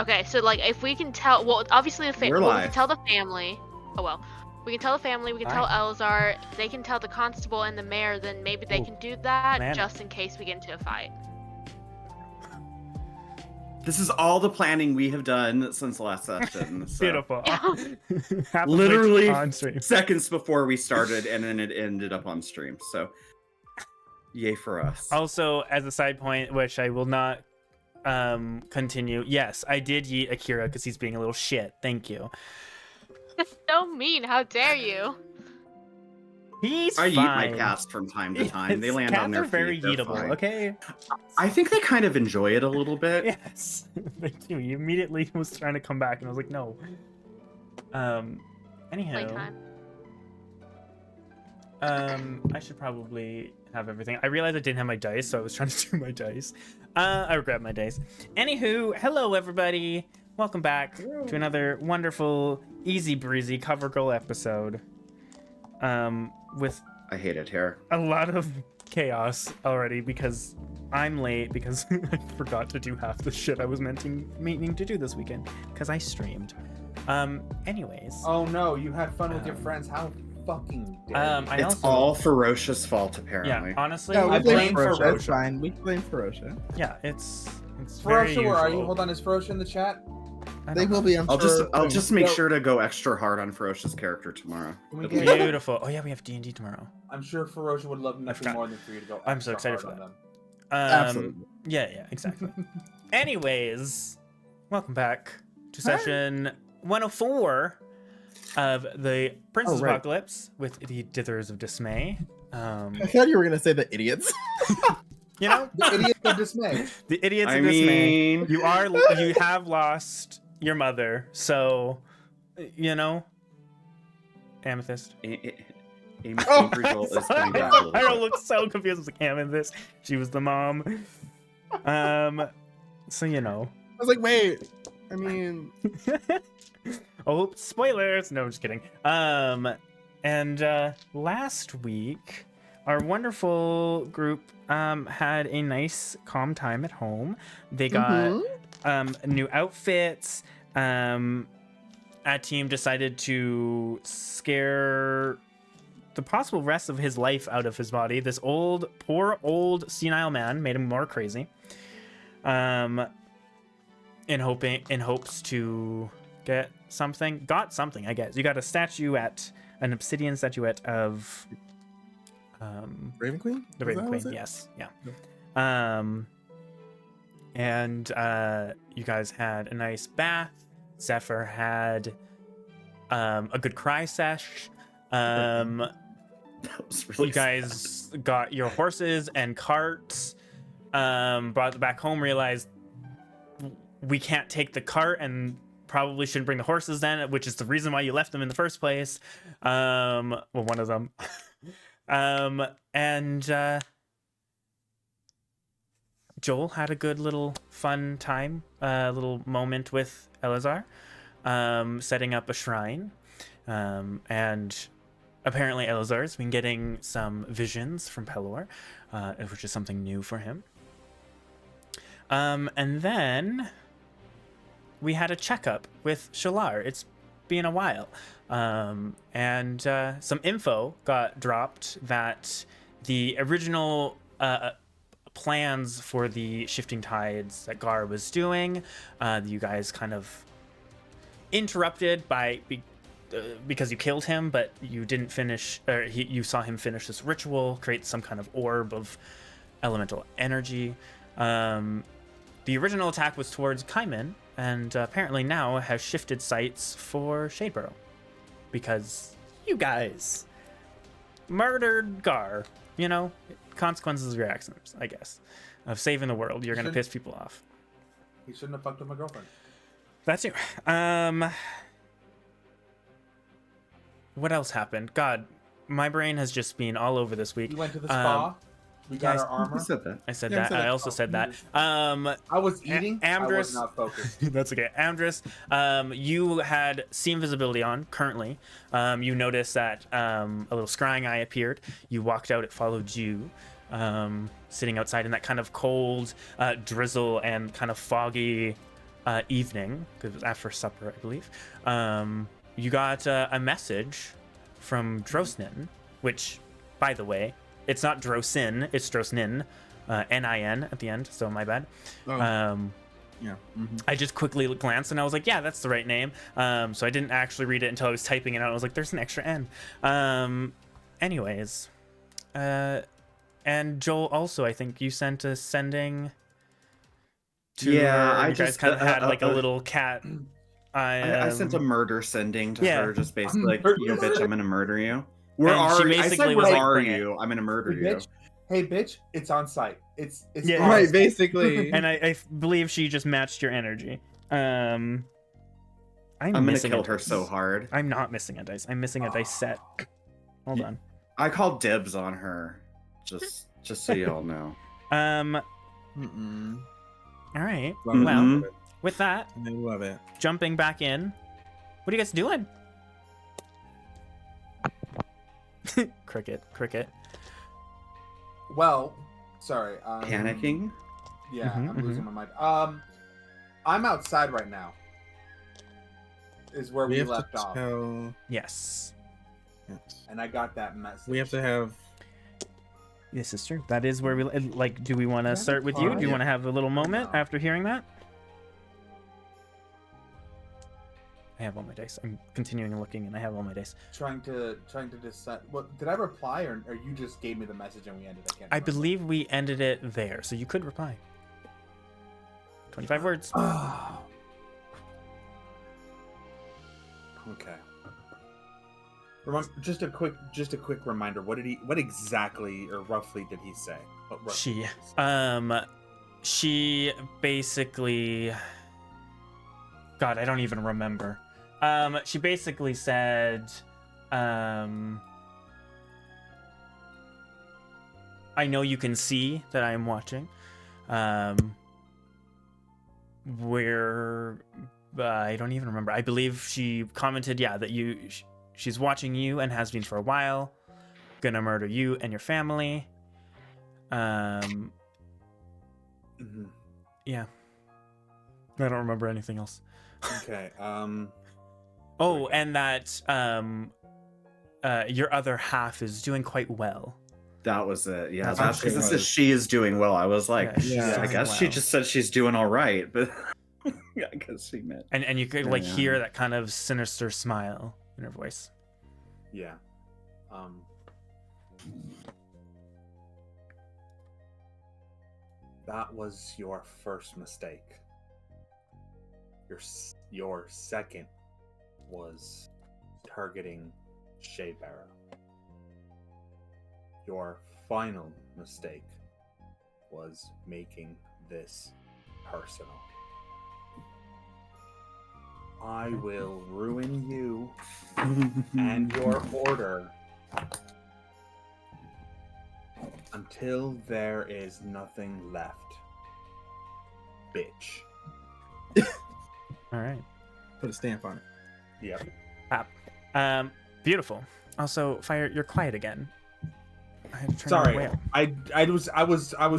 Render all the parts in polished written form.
Okay, so like if we can tell, well, obviously we can tell the family. Oh well, we can tell the family. We can tell Elzar. If they can tell the constable and the mayor, then maybe they can do that just in case we get into a fight. This is all the planning we have done since the last session. So. Beautiful. Literally seconds before we started, and then it ended up on stream. So, yay for us. Also, as a side point, which I will not continue. Yes, I did yeet Akira because he's being a little shit. Thank you. So mean. How dare you? He's I fine. yeet my cats from time to time. They land on their feet. Very yeetable, okay? I think they kind of enjoy it a little bit. Yes, they do. He immediately was trying to come back, and I was like, no. Anyhow. I should probably have everything. I realized I didn't have my dice, so I was trying to do my dice. I grabbed my dice. Anywho, hello everybody. Welcome back to another wonderful, easy breezy cover girl episode. With I hate it here. A lot of chaos already because I'm late because I forgot to do half the shit I was meaning to do this weekend because I streamed. Anyways. Oh no, you had fun with your friends. How fucking dare you? It's all Ferocious' fault, apparently. Yeah, honestly. No, we blame Ferocia. It's fine. We blame Ferocia. Yeah, it's Ferocia, very where are you? usual. Hold on, is Ferocia in the chat? They will be. I'll just make sure to go extra hard on Ferocious' character tomorrow. Beautiful. Oh yeah, we have D&D tomorrow. I'm sure Ferocia would love nothing more than for you to go. I'm so excited for that. Them. Absolutely. Yeah, exactly. Anyways, welcome back to session 104 of the Princess Apocalypse with the Ditherers of Dismay. I thought you were gonna say the idiots. You know, the idiots of dismay. The idiots of dismay. You have lost your mother, so you know. Amethyst. I don't look so confused. I was like, Amethyst. She was the mom. So you know. I was like, wait. I mean. Oh, spoilers! No, I'm just kidding. And last week, our wonderful group had a nice, calm time at home. They got new outfits. Our team decided to scare the possible rest of his life out of his body. This poor old senile man made him more crazy. In hopes to get something. Got something, I guess. You got an obsidian statuette of Raven Queen? The Raven Queen, yes. Yeah. And you guys had a nice bath. Zephyr had a good cry sesh. That was really you guys got your horses and carts, brought them back home, realized we can't take the cart and probably shouldn't bring the horses then, which is the reason why you left them in the first place. Well, one of them. And Joel had a good little fun time, little moment with Elazar, setting up a shrine. And apparently Elazar's been getting some visions from Pelor, which is something new for him. And then we had a checkup with Shalar. It's been a while. And some info got dropped that the original plans for the Shifting Tides that Gar was doing, you guys kind of interrupted because you killed him, but you didn't finish, or you saw him finish this ritual, create some kind of orb of elemental energy. The original attack was towards Kaiman, and apparently now has shifted sights for Shadeborough. Because you guys murdered Gar. You know, consequences of your actions, I guess. Of saving the world. You're going to piss people off. He shouldn't have fucked with my girlfriend. That's you. What else happened? God, my brain has just been all over this week. We went to the spa. We got our armor. You said that. I said that. I also said that. I was eating. Amdrus, I was not focused. That's okay. Amdrus, you had see invisibility on currently. You noticed that a little scrying eye appeared. You walked out. It followed you, sitting outside in that kind of cold drizzle and kind of foggy evening, because it was after supper, I believe, you got a message from Drosnin, which, by the way, it's not Drosin, it's Drosnin, N-I-N at the end, so my bad. Oh. Yeah. Mm-hmm. I just quickly glanced and I was like, yeah, that's the right name. So I didn't actually read it until I was typing it out. I was like, there's an extra N. Anyways, and Joel, also, I think you sent a sending to Yeah, her. I You guys just kind of had like a little cat. I sent a murder sending to her, just basically like, bitch, I'm gonna murder you. Where And she are you? I basically said, was where like, are "Bring you? I'm gonna murder you." Bitch. Hey, bitch, it's on site. It's Yeah. on Right, site. basically. And I believe she just matched your energy. I'm gonna missing kill a her dice. so hard. I'm not missing a dice. I'm missing a dice set. Hold on. I called dibs on her, just so y'all know. Mm-mm. All right. Love Well, it. with that, I love it. jumping back in, what are you guys doing? Cricket. Well, sorry. Panicking? Yeah, Mhm, I'm losing my mind. I'm outside right now. Is where we have left to off, tell. Yes. Yes. and I got that message. We have to have. Yes, it's true. That is where we like. Do we want to start with you? Do you Yeah. want to have a little moment No. after hearing that? I have all my dice. I'm continuing looking, and I have all my dice. trying to decide. Well, did I reply or you just gave me the message and we ended? I can't. I remember. believe we ended it there, so you could reply. 25 words. Okay. Remember, just a quick reminder. What exactly or roughly did he say? What roughly did he say? She basically, God, I don't even remember. She basically said, I know you can see that I am watching. Where I don't even remember. I believe she commented, yeah, that she's watching you and has been for a while. Gonna murder you and your family. Mhm. Yeah. I don't remember anything else. Okay. Oh, and that your other half is doing quite well. That was it. Yeah, That's that's what because she it says was. she is doing well. I was like, Yeah, I she's guess doing she well. just said she's doing all right, but yeah, I guess she meant. And you could Yeah, like yeah. hear that kind of sinister smile in her voice. Yeah. That was your first mistake. Your second was targeting Shea Barrow. Your final mistake was making this personal. I will ruin you and your order until there is nothing left. Bitch. All right. Put a stamp on it. Yep. Beautiful. Also, Fire, you're quiet again. I had to turn Sorry, your way up. I was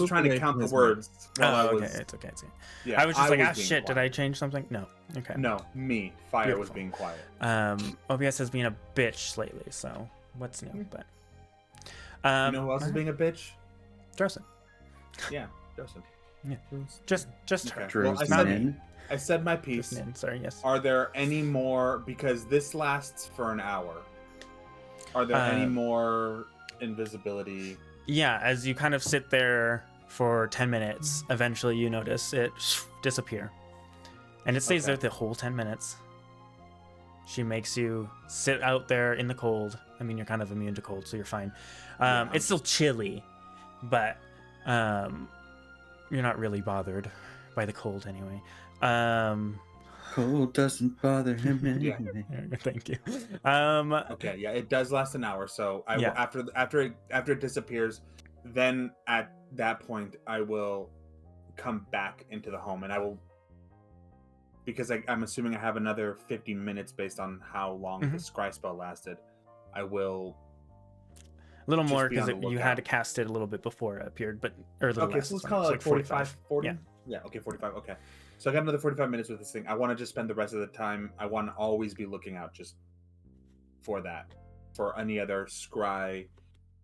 Move trying to away count from the his words while I Oh, was. okay. It's okay. It's okay. Yeah, I was just like, was shit, being did I quiet. change something? No. Okay. No, me. Fire was Beautiful. being quiet. OBS has been a bitch lately, so what's new? But You know who else is being a bitch? Drosin. Yeah, Joseph. Just her. Okay. Well, I said my piece. Drosin, sorry, yes. Are there any more? Because this lasts for an hour. Are there any more invisibility? Yeah, as you kind of sit there for 10 minutes, eventually you notice it disappear. And it stays Okay. there the whole 10 minutes. She makes you sit out there in the cold. I mean, you're kind of immune to cold, so you're fine. Yeah. It's still chilly, but you're not really bothered by the cold anyway. Cold doesn't bother him Yeah. anyway. Thank you. Okay, yeah, it does last an hour. So I will, Yeah. after it disappears, then at that point I will come back into the home, and I will, because I'm assuming I have another 50 minutes based on how long the scry spell lasted. I will. A little Just more be on because the you lookout. had to cast it a little bit before it appered, but or a little Okay, less. so let's sorry. call it It's like 45, 40. Yeah. Yeah. Okay, 45. Okay. So I got another 45 minutes with this thing. I want to just spend the rest of the time. I want to always be looking out just for that, for any other scry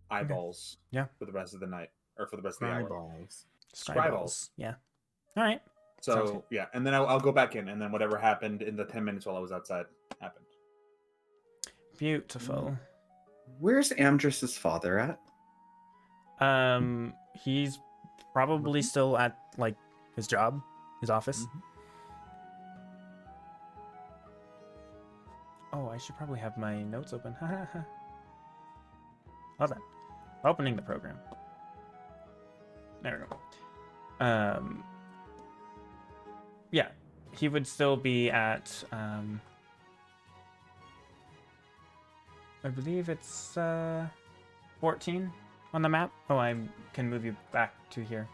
eyeballs. Yeah. For the rest of the night or for the rest of the hour. Eyeballs. Scriballs. Yeah. All right. Sounds So yeah, and then I'll go back in, and then whatever happened in the 10 minutes while I was outside happened. Beautiful. Where's Amdrus's father at? He's probably still at like his job, his office. Oh, I should probably have my notes open. How's that? Opening the program. There we go. Yeah, he would still be at I believe it's 14 on the map. Oh, I can move you back to here.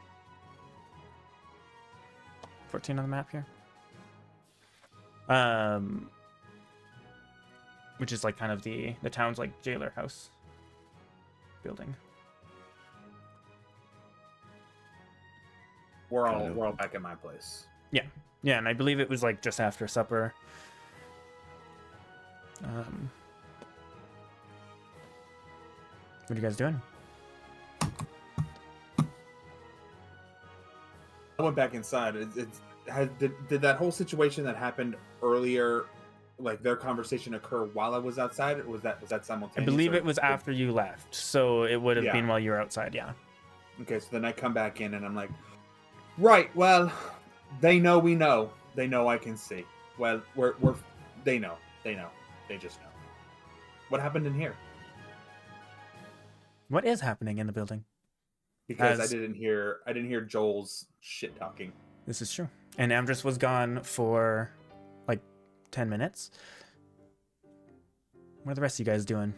14 on the map here. Which is like kind of the town's like jailer house building. We're all back at my place. Yeah, and I believe it was like just after supper. What are you guys doing? I went back inside. Did that whole situation that happened earlier, like their conversation, occur while I was outside, or was that simultaneous? I believe it was after you left, so it would have been while you were outside. Yeah. Okay, so then I come back in and I'm like, right, well, they know we know. They know I can see. Well, they know. They just know. What happened in here? What is happening in the building? Because I didn't hear Joel's shit talking. This is true. And Amdrus was gone for like 10 minutes. What are the rest of you guys doing?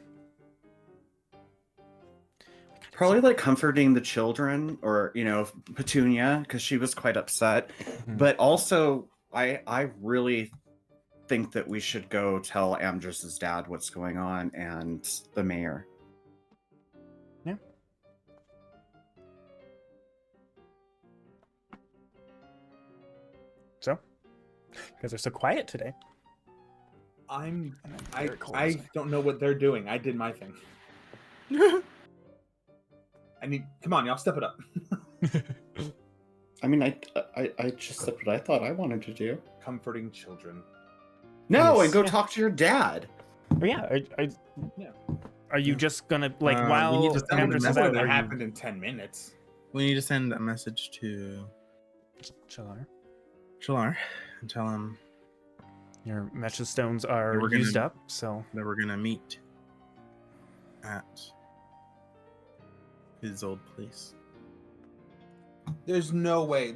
Probably like comforting the children, or Petunia, because she was quite upset. But also, I really think that we should go tell Amdrus's dad what's going on and the mayor. Yeah. So, you guys are so quiet today. I don't know what they're doing. I did my thing. Come on, y'all, step it up. I mean, I just said what I thought I wanted to do. Comforting children. No, Yes. and go talk to your dad. Oh, yeah. Are you just gonna like we while need to send Amdrus them is a out? That Are happened in 10 minutes. We need to send a message to Shalar? Shalar and tell him Your message stones are We're gonna- used up, so that we're gonna meet at his old place. There's no way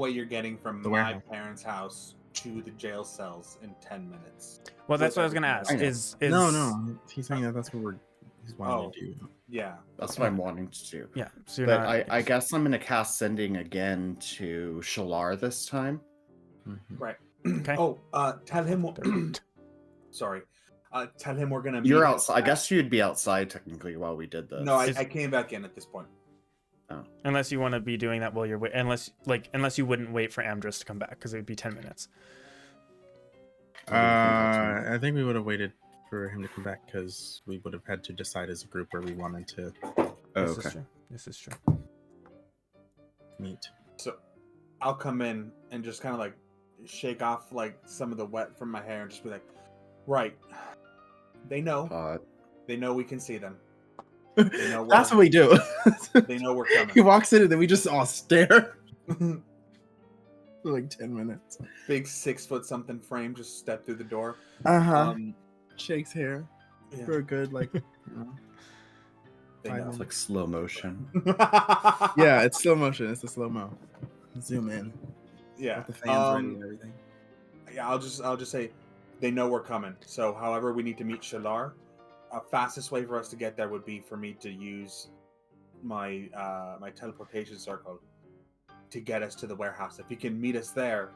you're getting from The my warehouse. parents' house to the jail cells in 10 minutes. well, that's what I was gonna everything ask. else. Is No, he's saying that that's what he's wanting to do. Yeah. That's what I'm wanting to do. yeah. So you're But not. I guess I'm going to cast Sending again to Shalar this time. Mhm. Right. Okay. Oh, tell him. Sorry. Tell him we're gonna. You're meet outside. I guess you'd be outside technically while we did this. No, I came back in at this point. Unless you want to be doing that while you're unless you wouldn't wait for Amdrus to come back because it would be 10 minutes. I think we would have waited for him to come back because we would have had to decide as a group where we wanted to Oh, This okay. is true. This is true. meet. So, I'll come in and just kind of like shake off like some of the wet from my hair and just be like, right. They know. They know we can see them. They know That's what we do. They know we're coming. He walks in and then we just all stare for like 10 minutes. Big 6 foot something frame just stepped through the door. Shakes hair Yeah. for a good like. They I know. It's like slow motion. Yeah, it's slow motion. It's a slow mo. Zoom in. Yeah. With the fans ready and everything. Yeah, I'll just say they know we're coming. So however we need to meet Shalar, fastest way for us to get there would be for me to use my my teleportation circle to get us to the warehouse. If he can meet us there,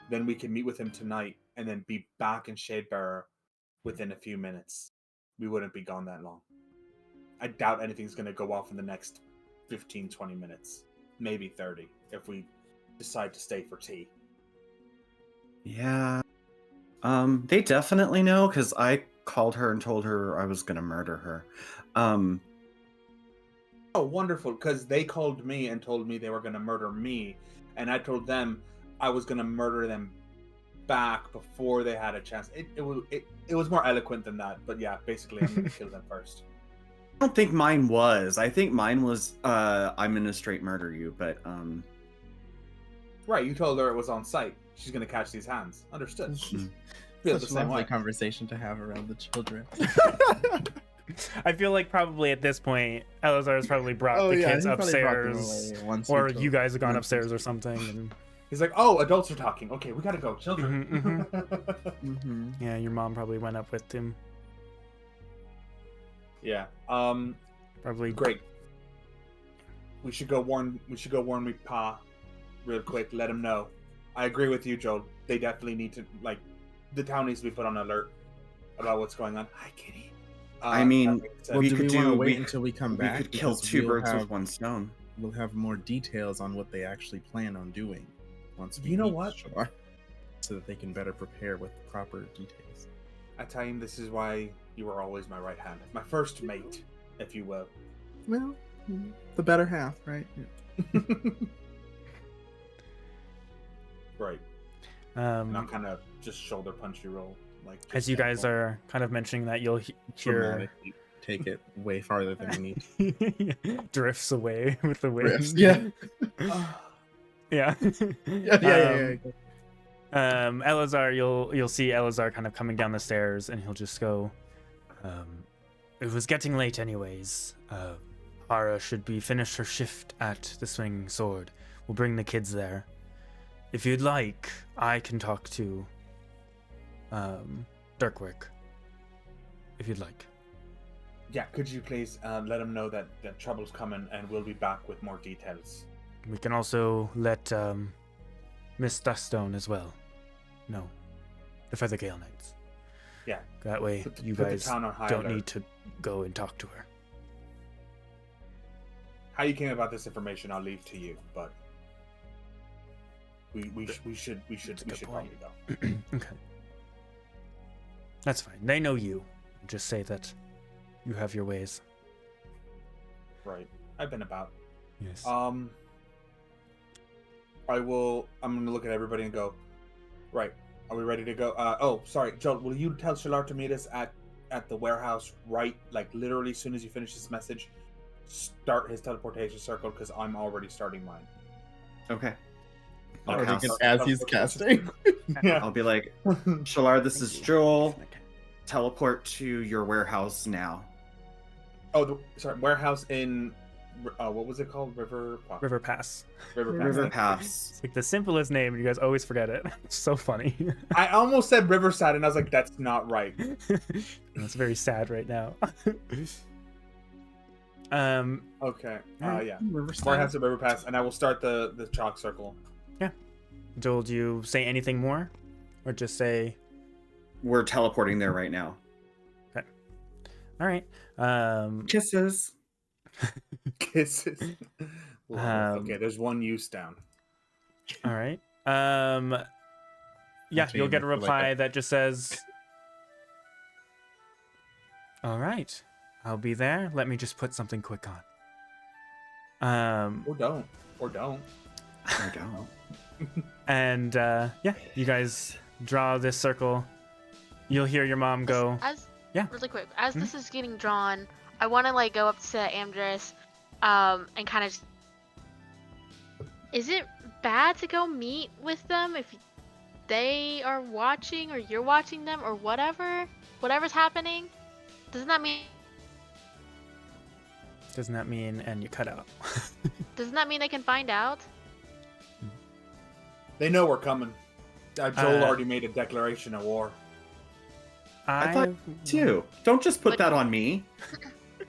then we can meet with him tonight and then be back in Shadebearer within a few minutes. We wouldn't be gone that long. I doubt anything's going to go off in the next 15, 20 minutes. Maybe 30 if we decide to stay for tea. Yeah. They definitely know because I called her and told her I was gonna murder her. Oh, wonderful! Because they called me and told me they were going to murder me, and I told them I was going to murder them back before they had a chance. It was more eloquent than that, but yeah, basically, I'm going to kill them first. I don't think mine was. I think mine was I'm gonna straight murder you, but Right, you told her it was on site. She's going to catch these hands. Understood. Feel the Such a same lovely way. conversation to have around the children. I feel like probably at this point, Elazar has probably brought the kids he probably brought them upstairs, away once or we told- you guys have gone once we- upstairs or something. And... He's like, oh, adults are talking. Okay, we gotta go. Children. Mhm. Yeah, your mom probably went up with him. Yeah. Probably. Great. We should go warn we Pa real quick, let him know. I agree with you, Joel. They definitely need to, like, the town needs to be put on alert about what's going on. Hi, Kitty. I mean, Well, we do could we want to do. wait until we come We back? could kill Because two we'll birds have- with one stone. We'll have more details on what they actually plan on doing once we You know meet what? Shalar, so that they can better prepare with proper details. I tell him this is why you were always my right hand. My first mate, if you will. Well, the better half, right? Right. And I'll kind of just shoulder punch you roll. Like, As you guys are kind of mentioning that, you'll hear Dramatically take it way farther than we need. drifts away with the wind. Drifts, yeah. Yeah. Yeah. Elazar, you'll see Elazar kind of coming down the stairs, and he'll just go. It was getting late, anyways. Hara should be finished her shift at the Swinging Sword. We'll bring the kids there. If you'd like, I can talk to Dirkwick. If you'd like. Yeah, could you please let him know that trouble's coming, and we'll be back with more details. We can also let Miss Duststone as well. No, the Feathergale Knights. Yeah. That way, you put the guys town on high don't alert. need to go and talk to her. How you came about this information, I'll leave to you, but we should good probably point. go. Okay. That's fine. They know you. Just say that you have your ways. Right. I've been about. Yes. I'm gonna look at everybody and go, right, are we ready to go? Oh, sorry, Joel, will you tell Shalar to meet us at the warehouse, right, like literally as soon as you finish this message, start his teleportation circle, because I'm already starting mine. Okay. Already cast- can- as he's casting. Yeah. I'll be like, Shalar, this is Joel. Teleport to your warehouse now. Oh, sorry, warehouse in, what was it called? River Pass. River Pass. River Pass. It's like the simplest name, and you guys always forget it. It's so funny. I almost said Riverside, and I was like, that's not right. It's very sad right now. Okay. Alright. Yeah. Riverside. Warehouse at River Pass, and I will start the chalk circle. Joel, do you say anything more, or just say, We're teleporting there right now. "All right"? Kisses. Kisses. Love it. Okay, there's one use down. All right. Yeah, Actually, you'll get a I feel like reply that just says, "All right, I'll be there. Let me just put something quick on." Or don't. Or don't. I don't. And yeah, you guys draw this circle. You'll hear your mom go, Yeah. Really quick, as this is getting drawn, I want to like go up to Amdrus, and kind of. Is it bad to go meet with them if they are watching, or you're watching them, or whatever's happening? Doesn't that mean? doesn't that mean, and you cut out. Doesn't that mean they can find out? They know we're coming. Joel already made a declaration of war. I thought too. Don't just put But- that on me.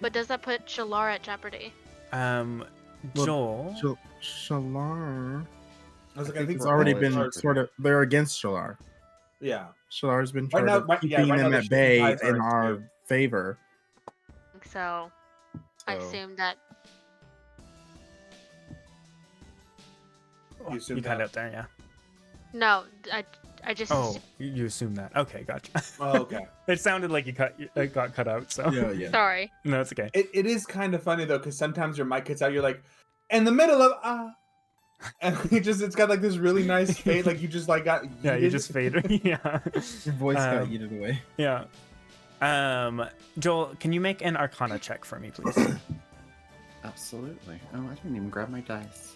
But does that put Shalar at jeopardy? Joel. Shalar. I was like, I think It's we're already all in been charge. sort of. They're against Shalar. Yeah. Shalar's been Right sort now- of right- yeah, keeping right now them the at shooting bay guys are in our too. favor. So, I So- assume that. You assume You cut that? out there, yeah. No, I just. Oh, you assume that. Okay, gotcha. Oh, okay. It sounded like it got cut out. So Yeah. Sorry. no, it's okay. It is kind of funny though, because sometimes your mic cuts out. You're like, in the middle of and it's got like this really nice fade. Like you just like got. Yeah, you just faded. Yeah. Your voice got yeeted away. Yeah. Joel, can you make an Arcana check for me, please? Absolutely. Oh, I didn't even grab my dice.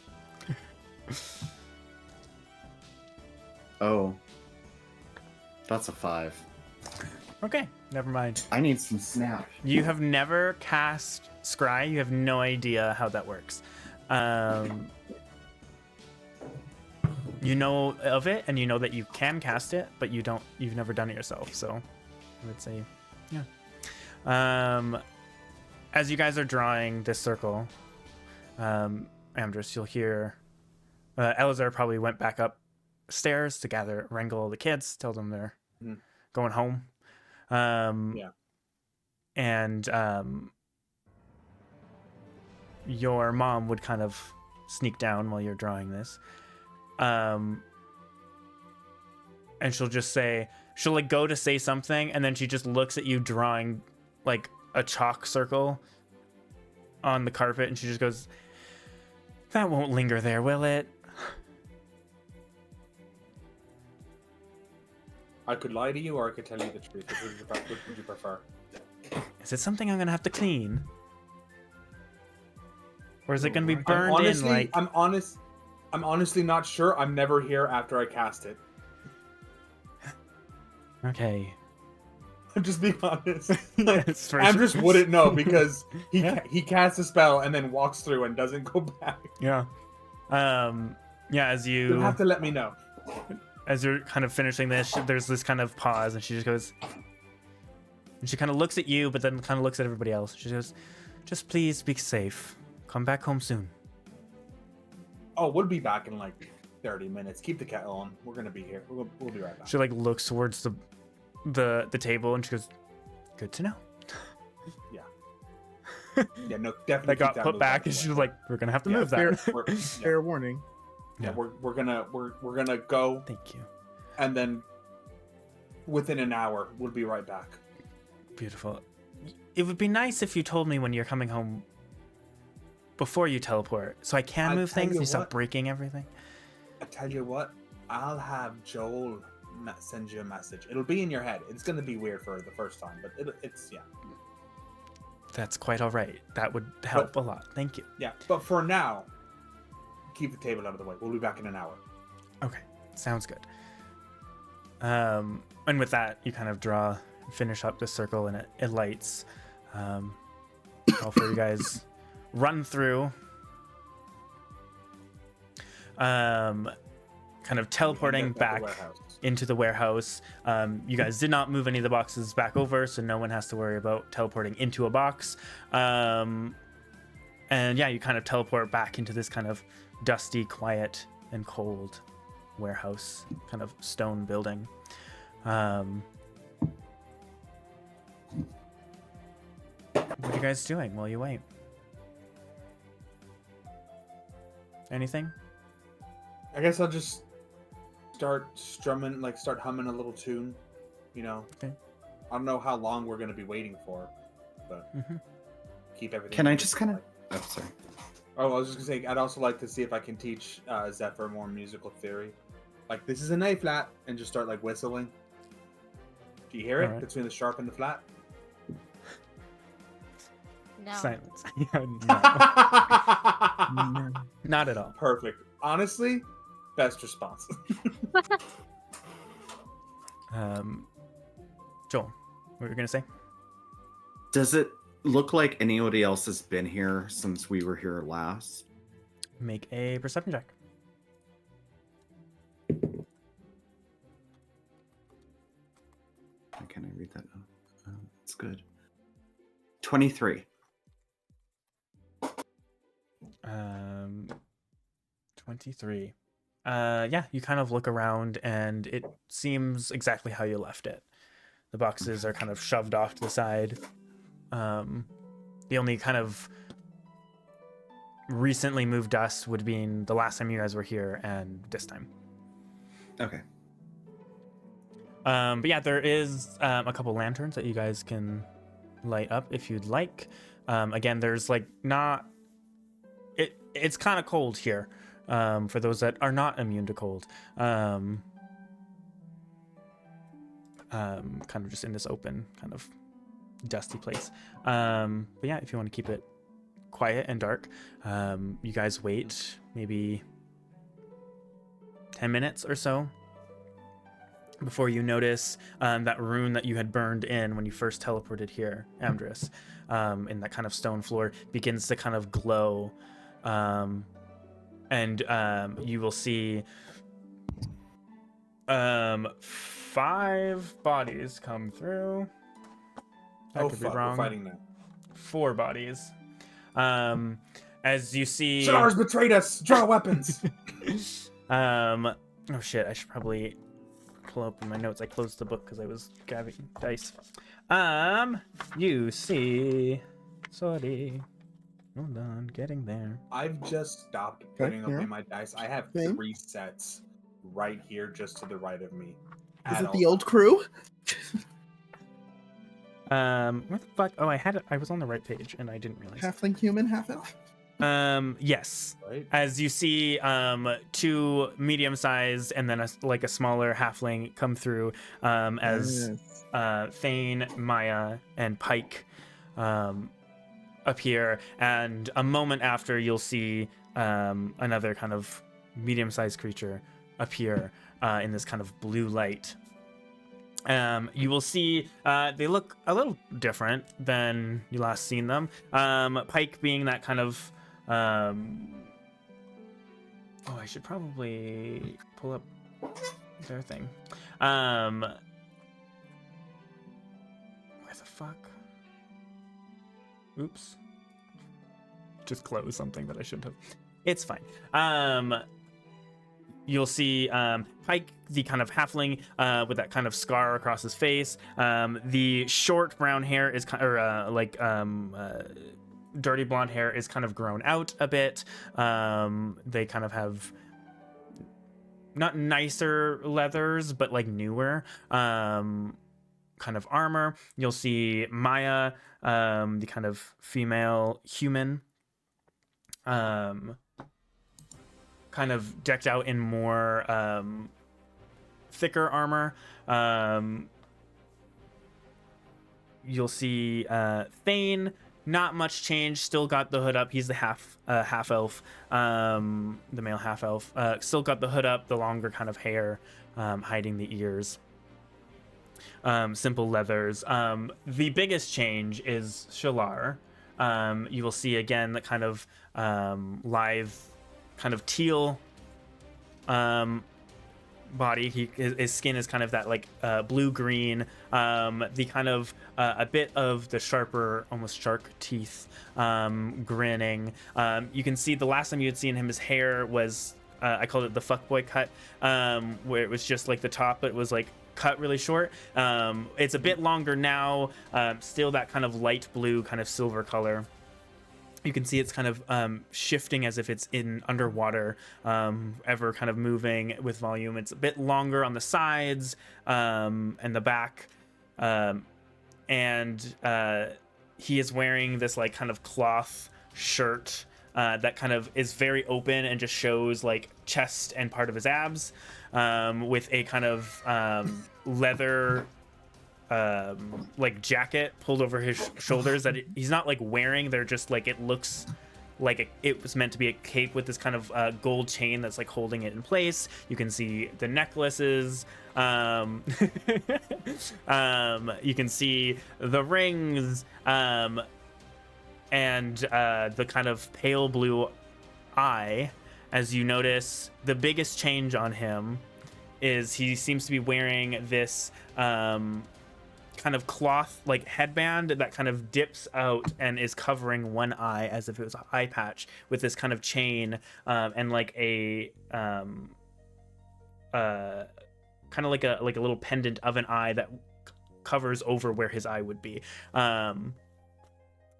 Oh. That's a 5. Okay, never mind. I need some snap. You have never cast Scry. You have no idea how that works. You know of it, and you know that you can cast it, but you've never done it yourself. So I would say, yeah. As you guys are drawing this circle, Amdrus, you'll hear Elazar probably went back upstairs to wrangle the kids, tell them they're going home. And your mom would kind of sneak down while you're drawing this. And she'll like go to say something, and then she just looks at you drawing like a chalk circle on the carpet, and she just goes, "That won't linger there, will it?" I could lie to you, or I could tell you the truth. Which would you prefer? Is it something I'm gonna have to clean? Or is it gonna be burned in like... I'm honestly not sure. I'm never here after I cast it. Okay. I'm just being honest. Amdrus wouldn't know because he casts a spell and then walks through and doesn't go back. Yeah. As You'll have to let me know. As you're kind of finishing this, there's this kind of pause, and she just goes... And she kind of looks at you, but then kind of looks at everybody else. She goes, "Just please be safe. Come back home soon." Oh, we'll be back in like 30 minutes. Keep the kettle on. We're gonna be here. We'll be right back. She like looks towards the table, and she goes, "Good to know." Yeah, no, definitely. That got put back, and she was like, "We're gonna have to move that." Fair warning. Yeah, we're gonna go. Thank you. And then within an hour, we'll be right back. Beautiful. It would be nice if you told me when you're coming home before you teleport, so I can move things and you stop breaking everything. I tell you what, I'll have Joel send you a message. It'll be in your head. It's gonna be weird for the first time, but it's. That's quite all right. That would help a lot. Thank you. Yeah, but for now, keep the table out of the way. We'll be back in an hour. Okay, sounds good. And with that, you kind of finish up the circle, and it lights. All four of you guys run through, kind of teleporting back into the warehouse. You guys did not move any of the boxes back over, so no one has to worry about teleporting into a box. And yeah, you kind of teleport back into this kind of dusty, quiet, and cold warehouse, kind of stone building. What are you guys doing while you wait? Anything? I guess I'll just start strumming, like start humming a little tune, Okay. I don't know how long we're going to be waiting for, but keep everything. Can I just kind of... Oh, sorry. Oh, I was just going to say, I'd also like to see if I can teach Zephyr more musical theory. Like, this is an A flat, and just start, like, whistling. Do you hear it? Right. Between the sharp and the flat? No. Silence. No. Not at all. Perfect. Honestly, best response. Joel, what were you going to say? Does it look like anybody else has been here since we were here last? Make a perception check. Can I read that? It's good. 23. 23. Yeah, you kind of look around, and it seems exactly how you left it. The boxes are kind of shoved off to the side. The only kind of recently moved dust would be the last time you guys were here and this time. Okay. But yeah, there is a couple lanterns that you guys can light up if you'd like. Again, there's like not... It's kind of cold here for those that are not immune to cold. Kind of just in this open, kind of dusty place. But yeah, if you want to keep it quiet and dark, you guys wait maybe 10 minutes or so before you notice that rune that you had burned in when you first teleported here, Amdrus, in that kind of stone floor, begins to kind of glow. And you will see 5 bodies come through. I could be wrong. We're fighting now. 4 bodies. As you see... Shalar's betrayed us! Draw weapons! Oh shit, I should probably pull open my notes. I closed the book because I was grabbing dice. You see... Sorry. Hold on, getting there. I've just stopped putting away my dice. I have 3 sets right here, just to the right of me. Is it the old crew? Where the fuck? Oh, I was on the right page and I didn't realize. Halfling human, half elf? Yes. Right? As you see 2 medium-sized and then a smaller halfling come through as Thane, Maya, and Pike appear, and a moment after you'll see another kind of medium-sized creature appear in this kind of blue light. You will see they look a little different than you last seen them. Pike being that kind of I should probably pull up their thing. Where the fuck? Oops. Just close something that I shouldn't have. It's fine. You'll see Pike, the kind of halfling with that kind of scar across his face. The short brown hair is dirty blonde hair is kind of grown out a bit. They kind of have not nicer leathers, but like newer kind of armor. You'll see Maya, the kind of female human, kind of decked out in more thicker armor. You'll see Thane, not much change, still got the hood up. He's the half elf, the male half elf. Still got the hood up, the longer kind of hair hiding the ears. Simple leathers. The biggest change is Shalar. You will see again the kind of live, kind of teal body. His skin is kind of that like blue green. The kind of a bit of the sharper, almost shark teeth, grinning. You can see the last time you had seen him, his hair was I called it the fuckboy cut, where it was just like the top, but it was like cut really short. It's a bit longer now, still that kind of light blue, kind of silver color. You can see it's kind of shifting as if it's in underwater, ever kind of moving with volume. It's a bit longer on the sides and the back, and he is wearing this like kind of cloth shirt that kind of is very open and just shows like chest and part of his abs, with a kind of leather like jacket pulled over his shoulders that he's not like wearing. They're just like, it looks like it was meant to be a cape with this kind of gold chain that's like holding it in place. You can see the necklaces. You can see the rings, and the kind of pale blue eye. As you notice, the biggest change on him is he seems to be wearing this kind of cloth like headband that kind of dips out and is covering one eye as if it was an eye patch, with this kind of chain and like a kind of like a little pendant of an eye that covers over where his eye would be.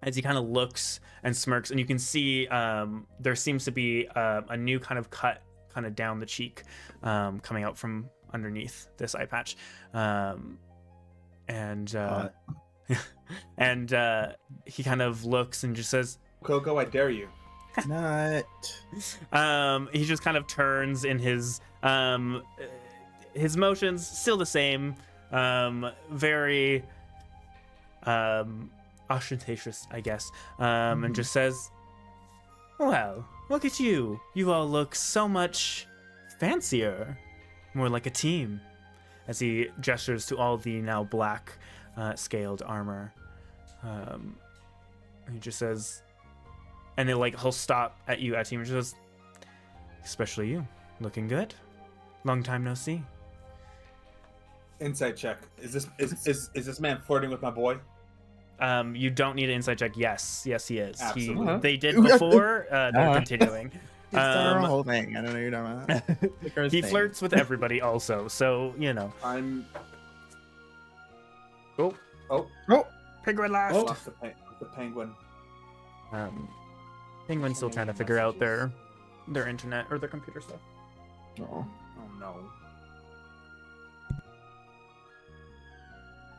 As he kind of looks and smirks, and you can see there seems to be a new kind of cut kind of down the cheek, coming out from underneath this eye patch. And he kind of looks and just says, Coco, I dare you. Not. he just kind of turns in his motions still the same, very ostentatious, I guess, and just says, well, look at you. You all look so much fancier, more like a team, as he gestures to all the now black scaled armor. He just says, and he'll stop at you, at team, and just says, especially you, looking good. Long time no see. Insight check. Is this man flirting with my boy? You don't need an insight check. Yes, he is. Absolutely. They did before. They're continuing. He's done our whole thing. I don't know what you're talking about. He flirts with everybody also, so I'm. Oh, penguin last. Lost the penguin. Penguin's still trying to figure out their internet or their computer stuff. Oh. Oh no.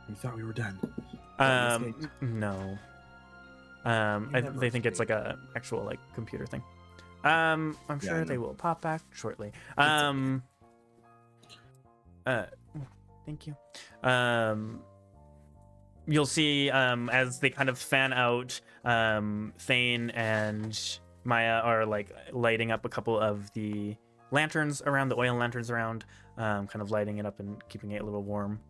We thought we were done. No. They think it's like a actual like computer thing. I'm sure they will pop back shortly. Thank you. You'll see as they kind of fan out, Thane and Maya are like lighting up a couple of the lanterns around, the oil lanterns around, kind of lighting it up and keeping it a little warm.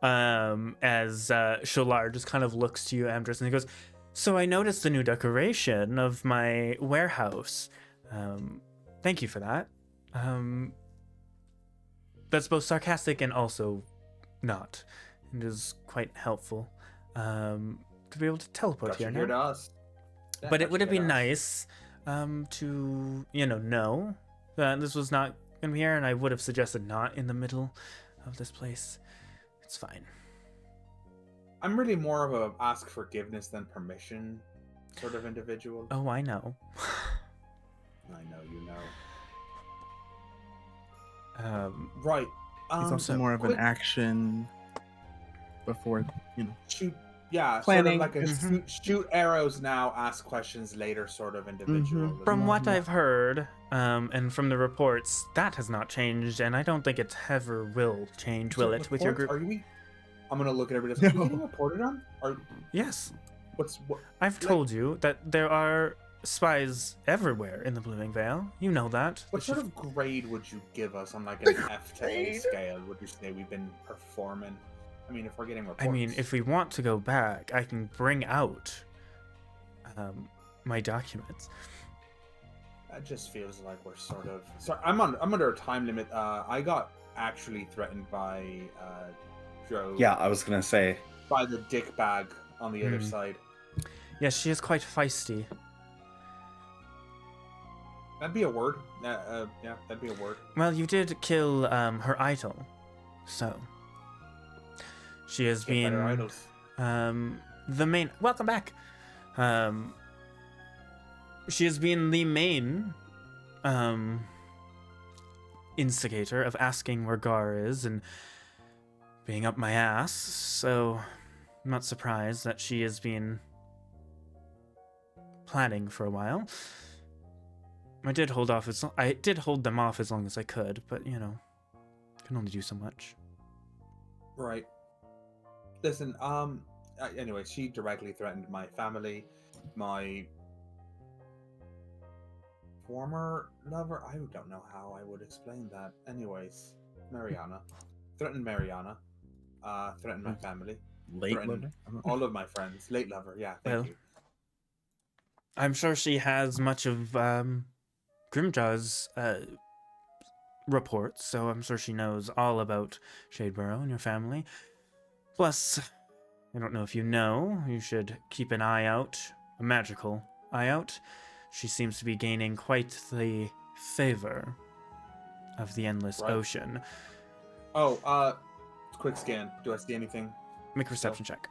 As Sholar just kind of looks to you, Amdrus, and he goes, so I noticed the new decoration of my warehouse. Thank you for that. That's both sarcastic and also not. It is quite helpful to be able to teleport here now. To us. Yeah, but it would have been nice to know that this was not going to be here, and I would have suggested not in the middle of this place. It's fine. I'm really more of a ask forgiveness than permission sort of individual. Oh, I know. I know you know. Um, Right. He's also more of an action before, shoot. Yeah, planning. sort of like a shoot arrows now, ask questions later sort of individual. From what I've heard, and from the reports, that has not changed, and I don't think it ever will change, will it, with your group? I'm gonna look at everybody. Are you getting reported on? Yes. What? I've told you that there are spies everywhere in the Blooming Vale. You know that. What sort of grade would you give us on like an F to A scale? Would you say we've been performing? I mean, if we're getting reports. I mean, if we want to go back, I can bring out my documents. That just feels like we're sort of. Sorry, I'm under a time limit. I got actually threatened by Joe. Yeah, I was gonna say. By the dick bag on the other side. Yes, she is quite feisty. That'd be a word. Yeah, that'd be a word. Well, you did kill her idol, so. She has been the main. Welcome back. She has been the main instigator of asking where Gar is and being up my ass. So I'm not surprised that she has been planning for a while. I did hold them off as long as I could, but can only do so much. Right. Listen, anyway, she directly threatened my family, my former lover. I don't know how I would explain that. Anyways, Mariana. Threatened Mariana. Threatened my family. Late lover? All of my friends. Late lover, yeah, thank you. I'm sure she has much of Grimjaw's reports, so I'm sure she knows all about Shadeborough and your family. Plus, I don't know if you know, you should keep an eye out, a magical eye out. She seems to be gaining quite the favor of the Endless Ocean. Oh, quick scan. Do I see anything? Make a perception check.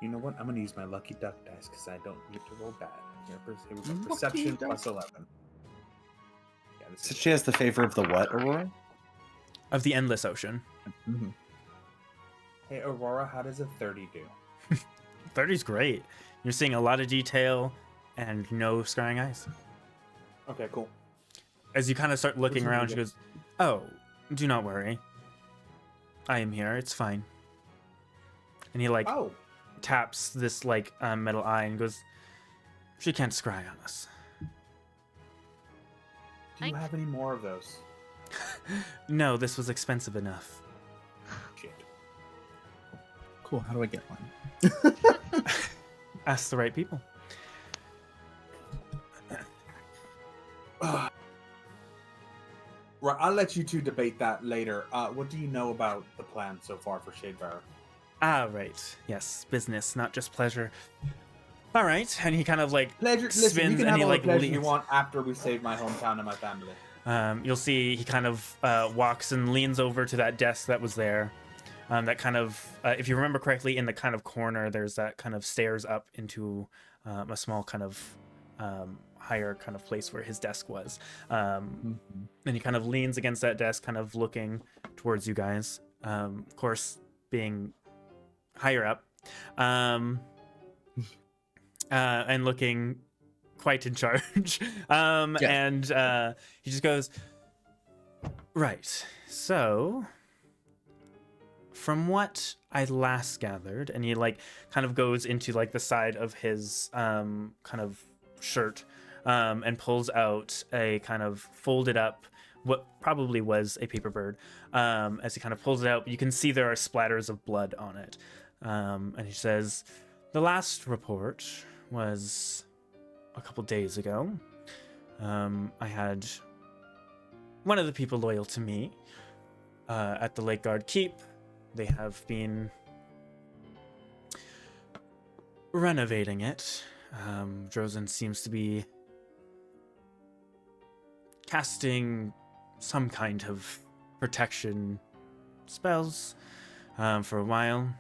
You know what? I'm going to use my lucky duck dice because I don't get to roll bad. Perception plus 11. Yeah, So she has the favor of the what, Aurora? Of the endless ocean. Mm-hmm. Hey, Aurora, how does a 30 do? 30's great. You're seeing a lot of detail and no scrying eyes. Okay, cool. As you kind of start looking around, she goes, "Oh, do not worry. I am here. It's fine." And he taps this metal eye and goes, "She can't scry on us." Do you have any more of those? No, this was expensive enough. Shit. Cool. How do I get one? Ask the right people. Right, I'll let you two debate that later. What do you know about the plan so far for Shadebearer? Ah, right. Yes, business, not just pleasure. All right, and he kind of pleasure. spins, Listen, you can and have he all the pleasure leans. you want after we save my hometown and my family. You'll see he kind of walks and leans over to that desk that was there. That kind of, if you remember correctly, in the kind of corner, there's that kind of stairs up into a small kind of higher kind of place where his desk was. And he kind of leans against that desk, kind of looking towards you guys. Of course, being higher up, and looking quite in charge. And he just goes, "Right, so from what I last gathered," and he kind of goes into the side of his kind of shirt, and pulls out a kind of folded up, what probably was a paper bird. As he kind of pulls it out, you can see there are splatters of blood on it. And he says, "The last report was a couple days ago. I had one of the people loyal to me at the Lake Guard Keep. They have been renovating it. Drozen seems to be casting some kind of protection spells for a while.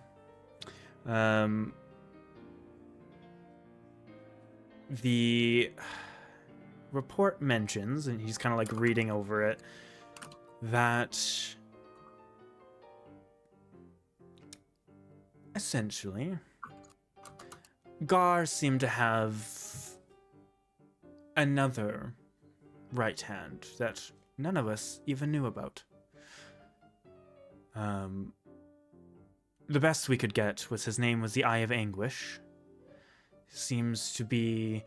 The report mentions," and he's kind of reading over it, "that essentially Gar seemed to have another right hand that none of us even knew about. The best we could get was his name was the Eye of Anguish. Seems to be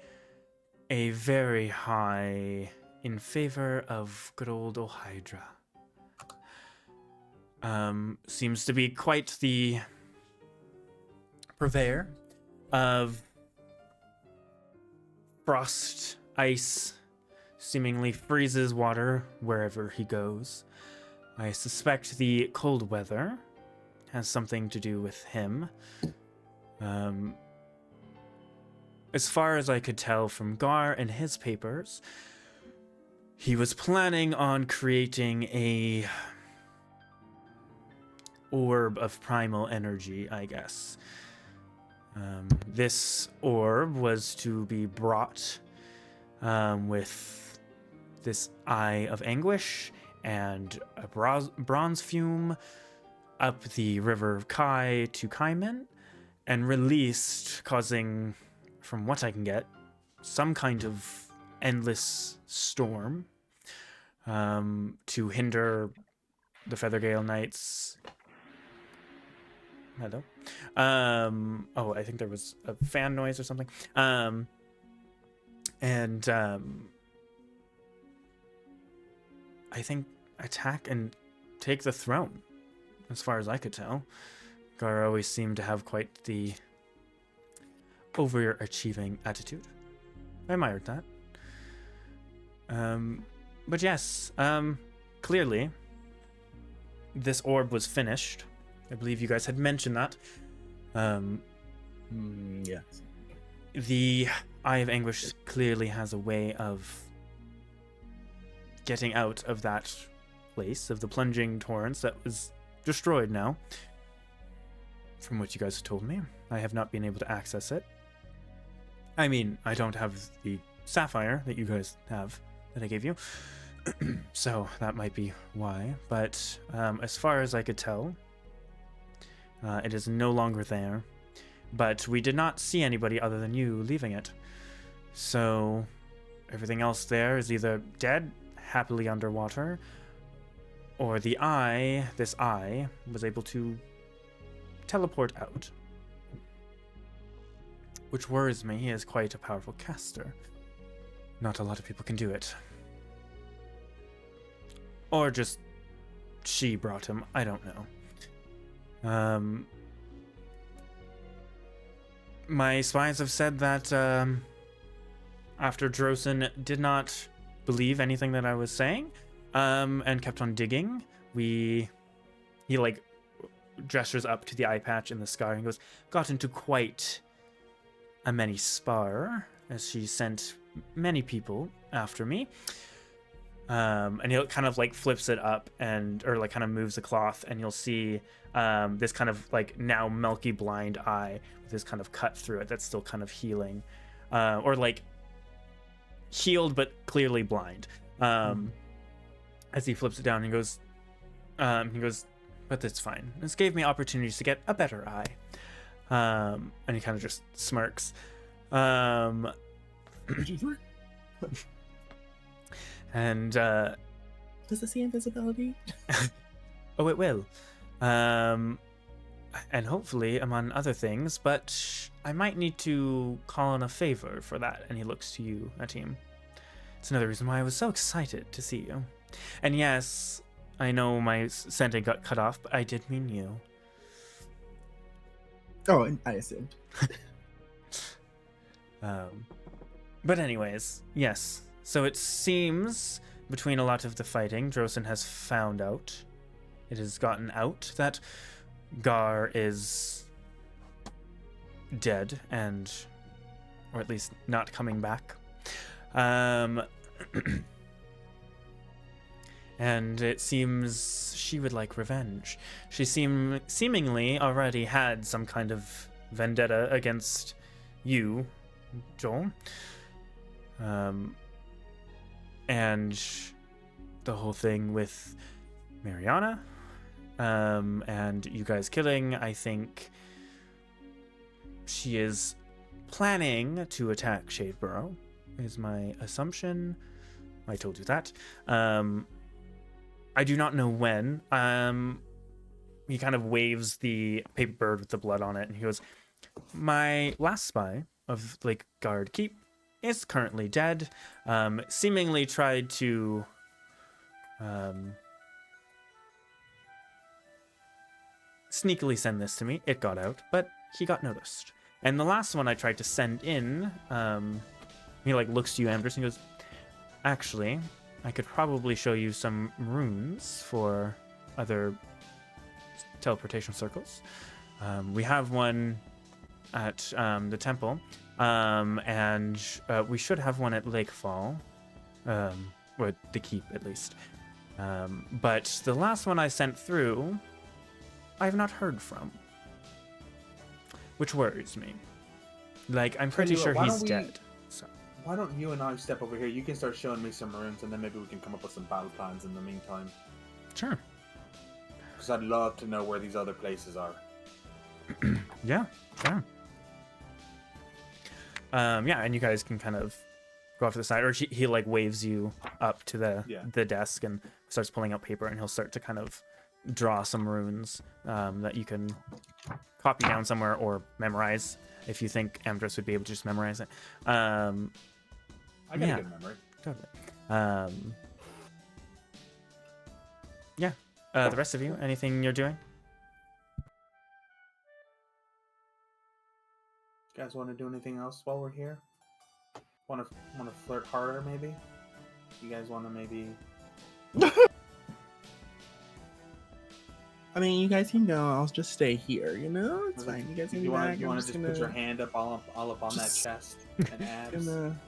a very high in favor of good old Ohydra. Seems to be quite the purveyor of frost, ice, seemingly freezes water wherever he goes. I suspect the cold weather has something to do with him. As far as I could tell from Gar and his papers, he was planning on creating a orb of primal energy, I guess. This orb was to be brought with this Eye of Anguish and a bronze fume up the river Kai to Kaiman and released, causing, from what I can get, some kind of endless storm to hinder the Feathergale Knights. Hello? I think there was a fan noise or something. I think attack and take the throne, as far as I could tell. Gar always seemed to have quite the overachieving attitude. I admired that. But yes, clearly, this orb was finished. I believe you guys had mentioned that. Yes. The Eye of Anguish clearly has a way of getting out of that place, of the plunging torrents that was destroyed now. From what you guys have told me, I have not been able to access it. I mean, I don't have the sapphire that you guys have that I gave you, so that might be why. But as far as I could tell, it is no longer there. But we did not see anybody other than you leaving it. So everything else there is either dead, happily underwater, or this eye, was able to teleport out. Which worries me. He is quite a powerful caster. Not a lot of people can do it. Or just she brought him. I don't know. My spies have said that after Drosen did not believe anything that I was saying, and kept on digging, he like gestures up to the eye patch in the scar and goes, got into quite a many spar, as she sent many people after me. And he kind of like flips it up or like kind of moves the cloth, and you'll see this kind of like now milky blind eye with this kind of cut through it that's still kind of healing, or like healed but clearly blind. As he flips it down and goes, but that's fine. This gave me opportunities to get a better eye. And he kind of just smirks. And does it see invisibility? Oh, it will. And hopefully, among other things, but I might need to call on a favor for that. And he looks to you, Atim. It's another reason why I was so excited to see you. And yes, I know my sending got cut off, but I did mean you. Oh, I assumed. But anyways, yes. So it seems between a lot of the fighting, Drosen has found out. It has gotten out that Gar is dead or at least not coming back. And it seems she would like revenge. She seemingly already had some kind of vendetta against you, Joel. And the whole thing with Mariana, and you guys killing, I think she is planning to attack Shadeborough, is my assumption. I told you that. I do not know when. He kind of waves the paper bird with the blood on it, and he goes, my last spy of Lake Guard Keep is currently dead. Seemingly tried to sneakily send this to me. It got out, but he got noticed. And the last one I tried to send in, he like looks to you, Amdrus, and goes, actually, I could probably show you some runes for other teleportation circles. We have one at the temple, and we should have one at Lakefall, or the keep at least. But the last one I sent through, I have not heard from, which worries me. Like, I'm pretty sure he's dead. So. Why don't you and I step over here? You can start showing me some runes, and then maybe we can come up with some battle plans in the meantime. Sure. Because I'd love to know where these other places are. Yeah, sure. Yeah, and you guys can kind of go off to the side, or he like waves you up to the desk and starts pulling out paper, and he'll start to kind of draw some runes that you can copy down somewhere or memorize if you think Amdrus would be able to just memorize it. I got a good memory. Totally. Yeah. The rest of you, anything you're doing? You guys want to do anything else while we're here? Want to flirt harder, maybe? You guys want to maybe? I mean, you guys can go. I'll just stay here. You know, it's fine. You guys can You be want back. to just put your hand up all up on that chest and abs? Gonna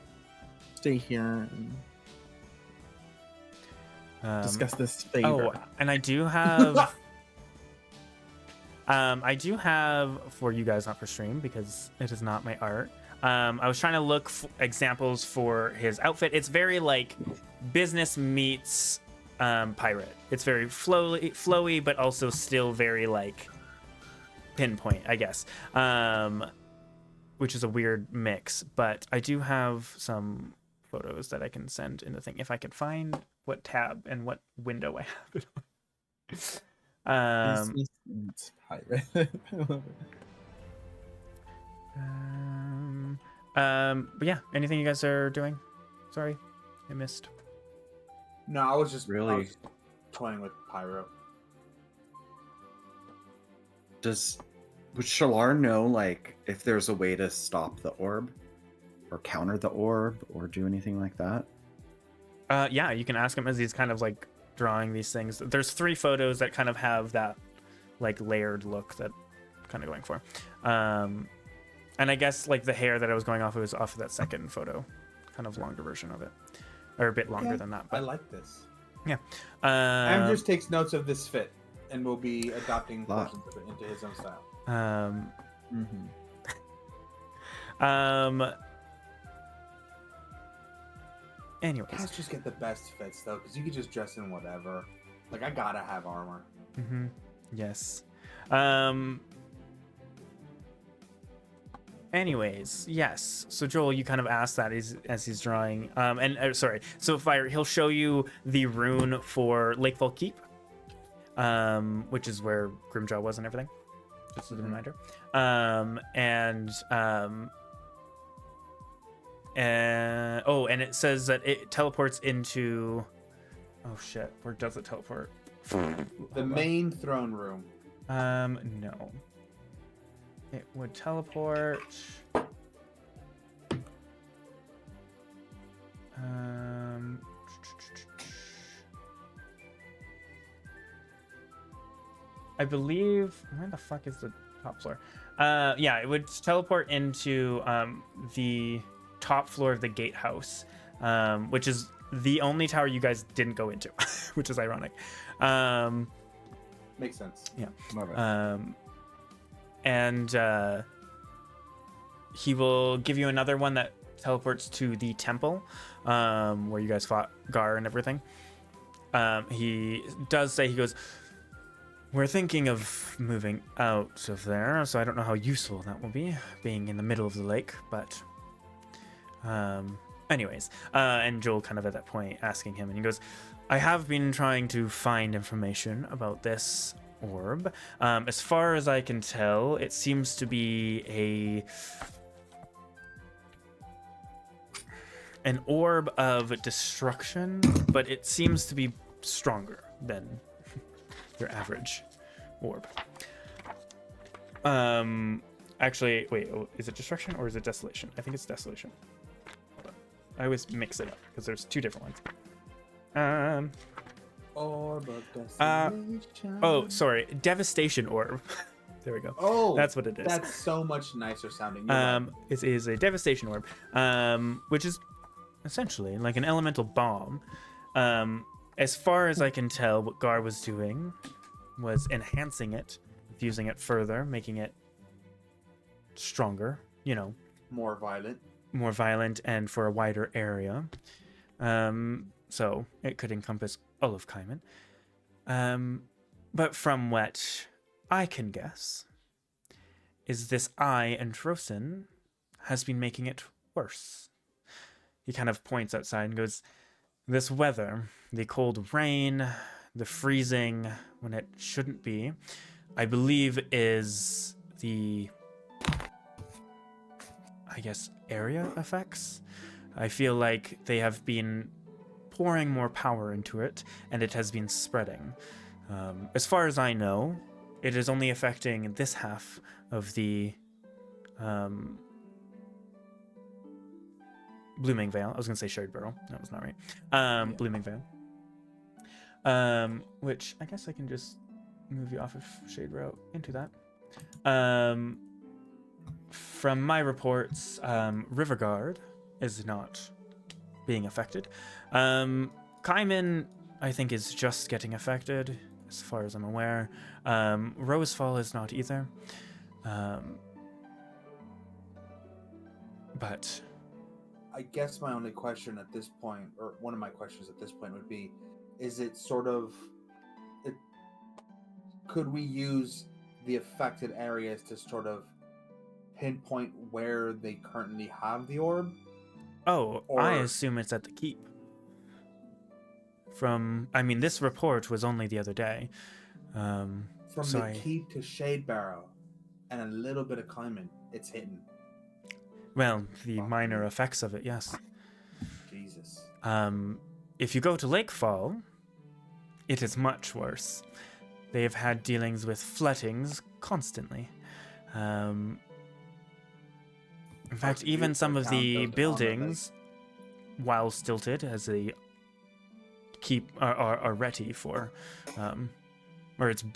stay here and discuss this favor. Oh, and I do have. I do have for you guys, not for stream because it is not my art. I was trying to look examples for his outfit. It's very like business meets pirate. It's very flowy, but also still very like pinpoint, I guess. Which is a weird mix. But I do have some photos that I can send in the thing if I can find what tab and what window I have it on. It's pirate. I love it. But yeah, anything you guys are doing? Sorry, I missed. No, I was just Really? toying with Pyro. Would Shalar know, like, if there's a way to stop the orb or counter the orb or do anything like that? Yeah, you can ask him as he's kind of like drawing these things. There's 3 photos that kind of have that like layered look that I'm kind of going for. And I guess like the hair that I was going off of was off of that second photo, kind of longer version of it, or a bit longer than that. But I like this. yeah, Amdrus takes notes of this fit and will be adopting portions of it into his own style. Anyways, Guys just get the best fits though, because you could just dress in whatever. Like I gotta have armor. yes. Anyways, yes. So Joel, you kind of asked that as he's drawing. Sorry. So Fire, he'll show you the rune for Lakefall Keep, which is where Grimjaw was and everything. Just as a reminder. And it says that it teleports into. Oh shit! Where does it teleport? The main throne room. No. It would teleport. I believe. Where the fuck is the top floor? Yeah, it would teleport into the top floor of the gatehouse, which is the only tower you guys didn't go into, which is ironic. Makes sense. Yeah. Love it. And he will give you another one that teleports to the temple, where you guys fought Gar and everything. He does say, he goes, we're thinking of moving out of there, so I don't know how useful that will be, being in the middle of the lake, but anyways. And Joel kind of at that point asking him, and he goes, I have been trying to find information about this orb. As far as I can tell, it seems to be an orb of destruction, but it seems to be stronger than your average orb. Actually, wait, is it destruction or is it desolation? I think it's desolation. Hold on. I always mix it up because there's 2 different ones. Orb of desolation. Oh, sorry, devastation orb. There we go. Oh, that's what it is. That's so much nicer sounding. It is a devastation orb, which is essentially like an elemental bomb. As far as I can tell, what Gar was doing was enhancing it, fusing it further, making it stronger, more violent and for a wider area. So it could encompass all of Kaiman. But from what I can guess, is this Amdrus has been making it worse. He kind of points outside and goes, this weather, the cold rain, the freezing when it shouldn't be, I believe is the, area effects. I feel like they have been pouring more power into it, and it has been spreading. As far as I know, it is only affecting this half of the Blooming Vale. I was going to say Shade Barrel. That was not right. Blooming Vale. Which I guess I can just move you off of Shade Barrel into that. From my reports, Riverguard is not being affected. Kaiman, I think, is just getting affected, as far as I'm aware. Rosefall is not either. But I guess my only question at this point, or one of my questions at this point would be, is it sort of... could we use the affected areas to sort of pinpoint where they currently have the orb? I assume it's at the keep. This report was only the other day. From the keep to Shade Barrow and a little bit of climbing, it's hidden. Well, the minor effects of it, yes. Jesus. If you go to Lakefall, it is much worse. They have had dealings with floodings constantly. In fact, even some of the buildings, while stilted, as they are ready for,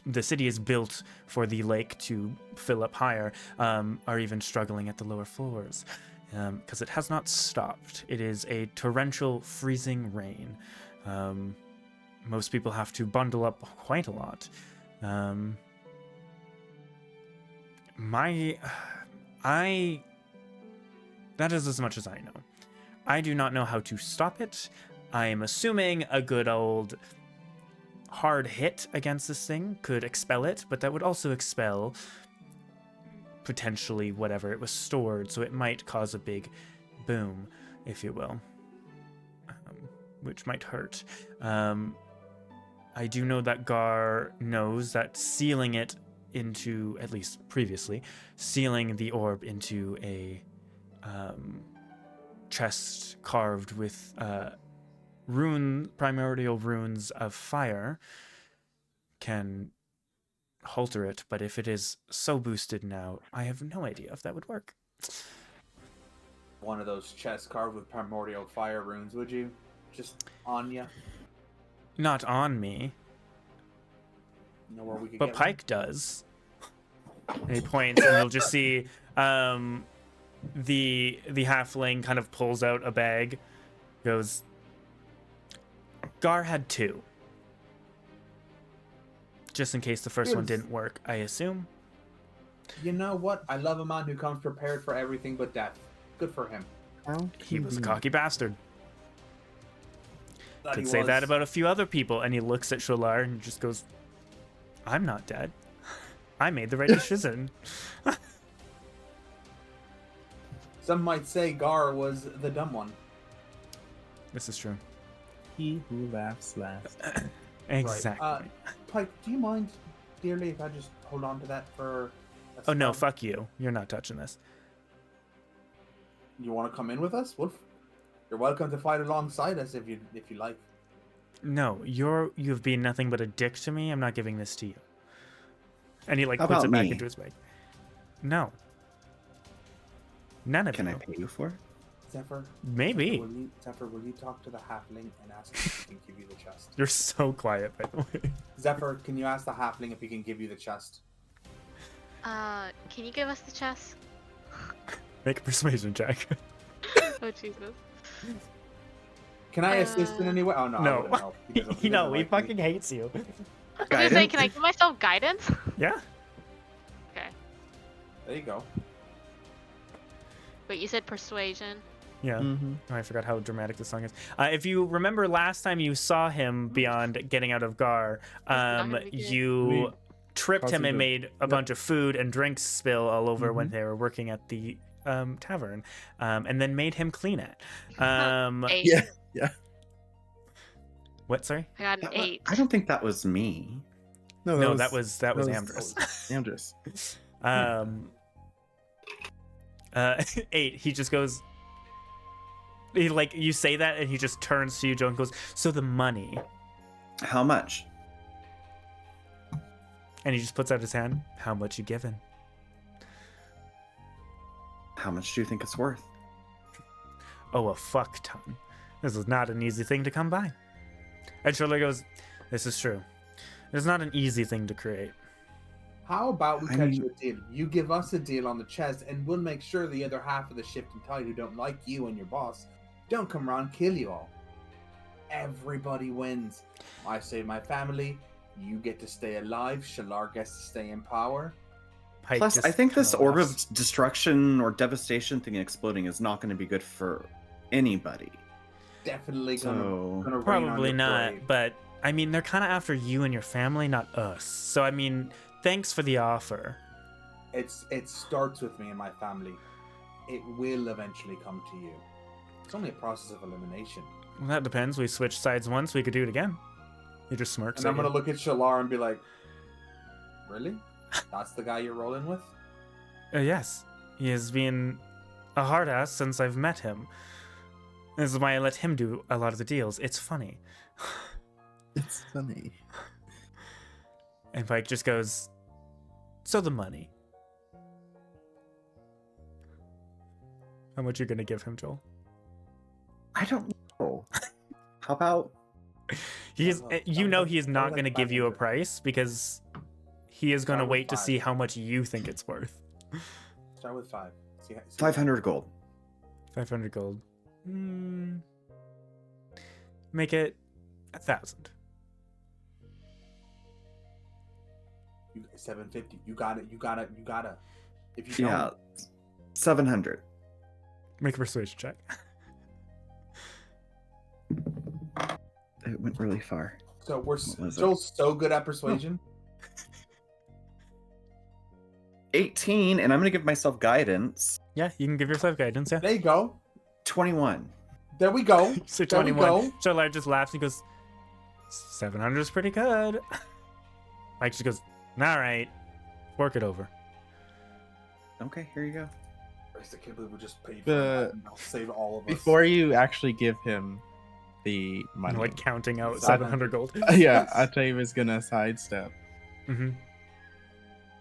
the city is built for the lake to fill up higher, are even struggling at the lower floors, because it has not stopped. It is a torrential, freezing rain. Most people have to bundle up quite a lot. That is as much as I know. I do not know how to stop it. I am assuming a good old hard hit against this thing could expel it, but that would also expel potentially whatever it was stored, so it might cause a big boom, if you will, which might hurt. I do know that Gar knows that sealing it into, at least previously, sealing the orb into a chest carved with primordial runes of fire can halter it, but if it is so boosted now, I have no idea if that would work. One of those chests carved with primordial fire runes, would you? Just on ya? Not on me. You know where we could but get Pike one? Does. And he points, and you'll just see the halfling kind of pulls out a bag, goes, Gar had 2. Just in case the first one didn't work, I assume. You know what? I love a man who comes prepared for everything but death. Good for him. He was a cocky bastard. Could say that about a few other people. And he looks at Sholar and just goes, I'm not dead. I made the right decision. Some might say Gar was the dumb one. This is true. He who laughs last. Exactly. Right. Pike, do you mind, dearly, if I just hold on to that for a Oh, no, spell? fuck you. You're not touching this. You want to come in with us? Wolf? You're welcome to fight alongside us if you like. No, you've been nothing but a dick to me. I'm not giving this to you. And he How puts about it back me? into his bag. No. None of Can you. I pay you for it? Zephyr? Maybe. Zephyr, will you talk to the halfling and ask him if he can give you the chest? You're so quiet, by the way. Zephyr, can you ask the halfling if he can give you the chest? Can you give us the chest? Make a persuasion check. Oh, Jesus. Can I assist in any way? Oh, no. I No. wouldn't help. He doesn't He like fucking me. hates you. I was gonna say, can I give myself guidance? Yeah. Okay. There you go. Wait, you said persuasion. Yeah. Mm-hmm. Oh, I forgot how dramatic the song is. If you remember last time you saw him beyond getting out of Gar, not gonna be good. you tripped him and made a bunch of food and drinks spill all over when Mhm. they were working at the tavern, and then made him clean it. 8. Yeah. What? Sorry? I got an 8. I don't think that was me. No, that was was- Amdrus. Amdrus. 8. He just goes. He you say that, and he just turns to you, Joe, and goes, "So the money." How much? And he just puts out his hand. How much you given? How much do you think it's worth? Oh, a fuck ton. This is not an easy thing to come by. And Shirley goes, "This is true. It's not an easy thing to create." How about we I catch mean- you a deal? You give us a deal on the chest, and we'll make sure the other half of the Shifting Tide who don't like you and your boss don't come around and kill you all. Everybody wins. I save my family. You get to stay alive. Shalar gets to stay in power. Pike Plus, just I think this kinda orb laughs. of destruction or devastation thing exploding is not going to be good for anybody. Definitely So- gonna rain on Probably your not, parade. but I mean, they're kind of after you and your family, not us. So I mean, thanks for the offer. It starts with me and my family. It will eventually come to you. It's only a process of elimination. Well, that depends. We switched sides once. We could do it again. He just smirks. And I'm at gonna you. look at Shalar and be like, "Really? That's the guy you're rolling with?" Yes, he has been a hard ass since I've met him. This is why I let him do a lot of the deals. It's funny. It's funny. And Pike just goes, so the money. How much you gonna give him, Joel? I don't know. How about He's, Sounds you know, like- he is sounds not like gonna give you a 500. price because he is gonna Start with wait to 5. see how much you think it's worth. Start with 5. See 500 gold? 500 gold. Make it 1,000. 750. You got it. You gotta. If you Yeah, don't, 700. Make a persuasion check. It went really far. so was it? Joel's so good at persuasion. 18, and I'm going to give myself guidance. Yeah, you can give yourself guidance, yeah. There you go. 21. There we go. So There we 21. go. Charlotte just laughs and goes, 700 is pretty good. Mike just goes, all right, work it over. Okay, here you go. Christ, I can't believe we just paid The- for it. I'll save all of us. Before you actually give him the money, Like counting out 700 700 gold. yeah, Atave is gonna sidestep Mm-hmm.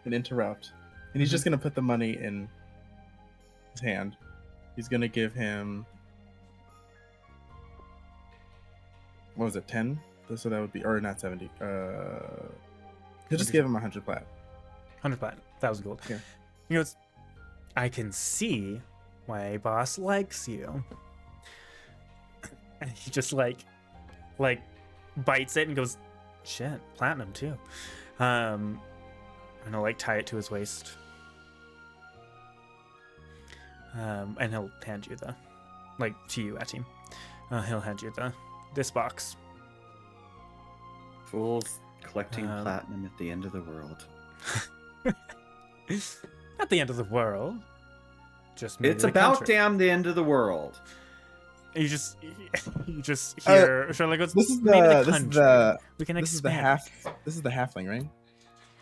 and interrupt, and he's just gonna put the money in his hand. He's gonna give him, what was it, 10? So that would be, or not 70. He'll just give him 100 plat. 100 platinum, 1,000 gold. Yeah. He goes, I can see why a boss likes you. And he just like bites it and goes, shit, platinum too. And he'll like tie it to his waist. And he'll hand you to you, Atim. He'll hand you this box. Fools collecting Um, platinum at the end of the world. Not the end of the world. Just It's maybe the about country. damn the end of the world. You just hear Charlotte goes, This is maybe the the this is country. the We can this is the expand. this is the halfling, right?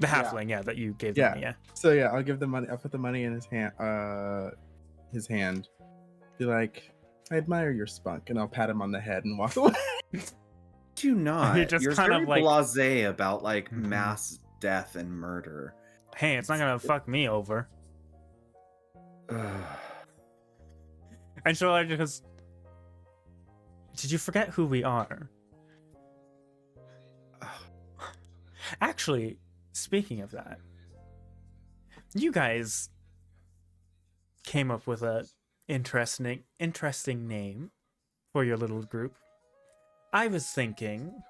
The Yeah. halfling, yeah, that you gave Yeah. me, yeah. So yeah, I'll give the money. I'll put the money in his hand. Be like, I admire your spunk, and I'll pat him on the head and walk away. Do not. You're just You're kind very of like- blasé about like Mhm. mass death and murder. Hey, it's not gonna fuck me over. Ugh. And Charlotte just goes, did you forget who we are? Actually, speaking of that, you guys came up with a interesting name for your little group. I was thinking,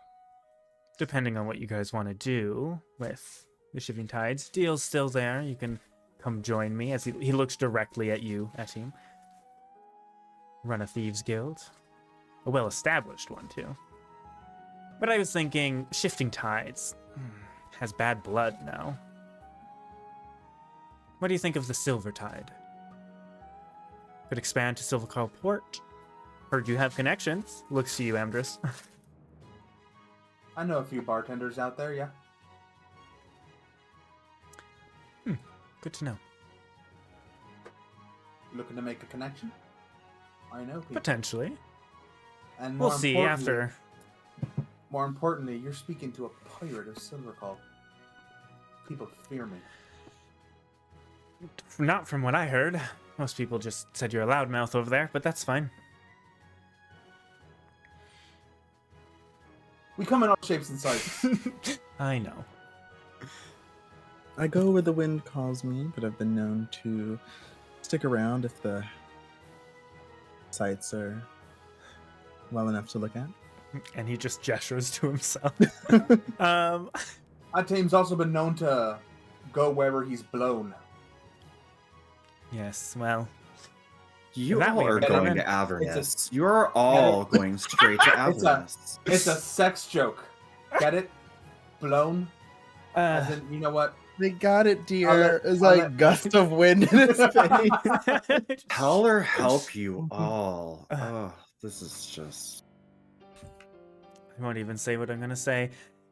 depending on what you guys want to do with the Shifting Tides, deal's still there. You can come join me as he looks directly at you, Atim. Run a thieves guild. A well-established one, too. But I was thinking, Shifting Tides has bad blood now. What do you think of the Silver Tide? Could expand to Silvercall Port. Heard you have connections. Looks to you, Amdrus. I know a few bartenders out there. Yeah. Good to know. Looking to make a connection. I know people. Potentially. And We'll more see importantly- after. More importantly, you're speaking to a pirate of Silvercall. People fear me. Not from what I heard. Most people just said you're a loudmouth over there, but that's fine. We come in all shapes and sizes. I know. I go where the wind calls me, but I've been known to stick around if the sights are well enough to look at. And he just gestures to himself. Our team's also been known to go wherever he's blown. Yes, well. You That all way are better going than- to Avernus. You're all going straight to Avernus. It's a sex joke. Get it? Blown. As in, you know what? They got it, dear. I'll let- It's I'll like let- gust of wind in his face. Tell her help you all. Oh, this is just. I won't even say what I'm gonna say.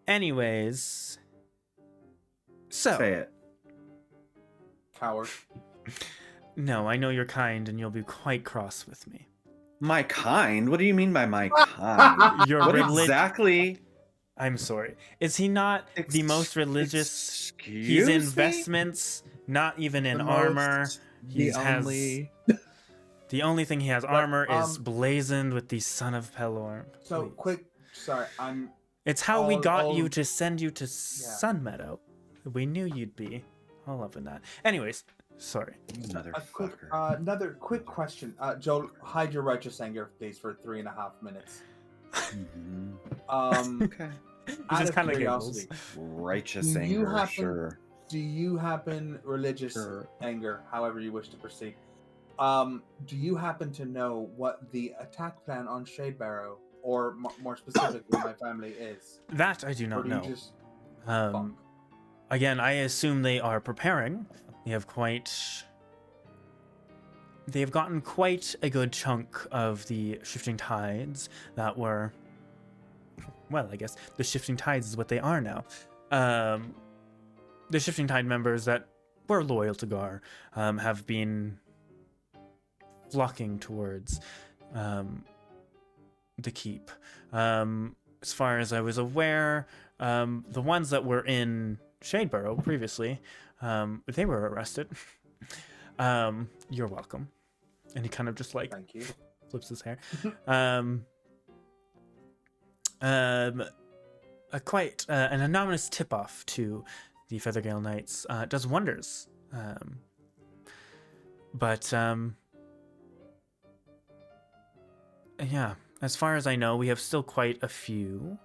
Anyways. So. Say it. Coward. No, I know you're kind and you'll be quite cross with me. My kind? What do you mean by my kind? Your What relig- exactly? I'm sorry. Is he not the most religious? He's Excuse me? investments, not even in The armor. most, He the has only. the only thing he has armor is blazoned with the son of Pelor. So Please. quick. Sorry, I'm. It's how we got you all- to send you to Sun Meadow. We knew you'd be all up in that. Anyways, sorry. Motherfucker. Another quick question. Joel, hide your righteous anger, please, for 3.5 minutes. Mhm. Okay. Out just of kinda curiosity, Righteous Do you anger, happen- sure. do you happen religious Sure. anger, however you wish to proceed? Do you happen to know what the attack plan on Shadebarrow, or more specifically, my family is? That I do Or not do you know. just Um, again, I assume they are preparing. They've gotten quite a good chunk of the Shifting Tides that were, well, I guess the Shifting Tides is what they are now. The Shifting Tide members that were loyal to Gar have been flocking towards the keep. As far as I was aware, the ones that were in Shadeborough previously, they were arrested. You're welcome. And he kind of just like thank you. flips his hair. Quite an anonymous tip-off to the Feathergale Knights does wonders. Yeah, as far as I know, we have still quite a few.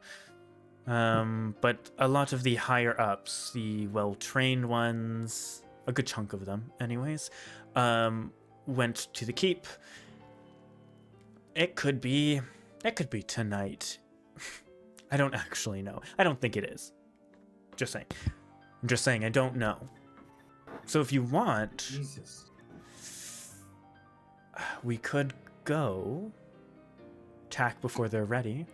But a lot of the higher ups, the well-trained ones, a good chunk of them anyways, went to the keep. It could be tonight. I don't actually know. I don't think it is. Just saying. I'm just saying I don't know. So if you want, Jesus. we could go attack before they're ready.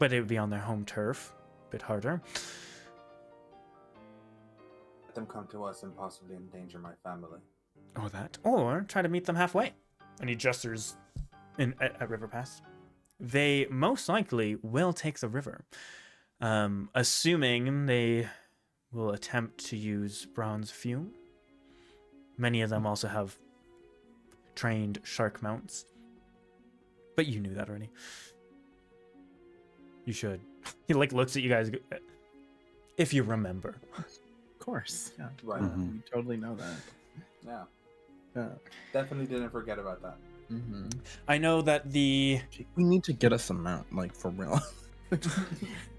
But it would be on their home turf. A bit harder. Let them come to us and possibly endanger my family. Or that. Or try to meet them halfway. And he gestures at River Pass. They most likely will take the river. Assuming they will attempt to use bronze fume. Many of them also have trained shark mounts. But you knew that already. You should. He like looks at you guys if you remember. Of course. Yeah. Right. Mhm. We totally know that. Yeah. Yeah. Definitely didn't forget about that. Mm-hmm. I know that the We need to get us a mount, like for real.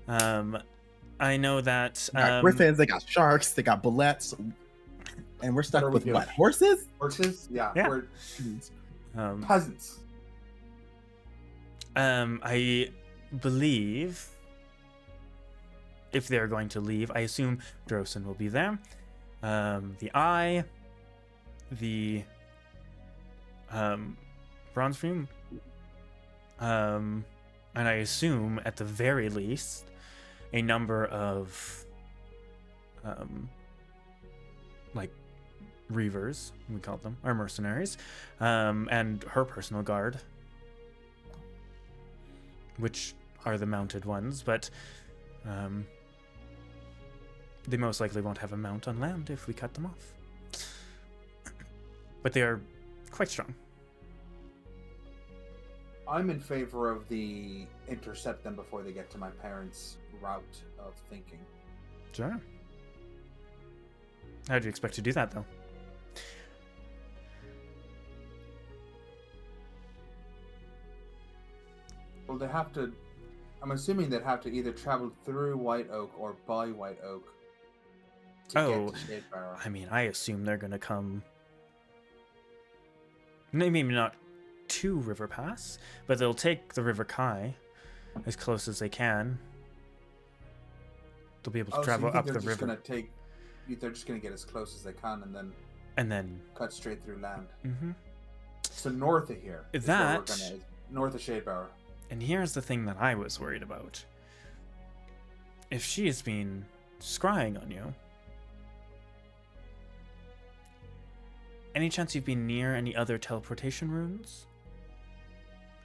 I know that They got griffins, they got sharks, they got bullets, and we're stuck What are we with doing? what? Horses? Horses? Yeah. Yeah. We're um peasants. I believe if they're going to leave, I assume Drosen will be there. The Eye, the Bronze Fume, and I assume at the very least a number of like Reavers, we call them, or mercenaries, and her personal guard, which are the mounted ones, but they most likely won't have a mount on land if we cut them off. But they are quite strong. I'm in favor of the intercept them before they get to my parents' route of thinking. Sure. How do you expect to do that, though? Well, they have to. I'm assuming they'd have to either travel through White Oak or by White Oak to get to Shadebarrow. I mean, I assume they're gonna come. Maybe not to River Pass, but they'll take the River Kai as close as they can. They'll be able to travel up the river. They're just gonna get as close as they can, and then cut straight through land. Mm-hmm. So north of here. North of Shadebarrow. And here's the thing that I was worried about. If she has been scrying on you, any chance you've been near any other teleportation runes?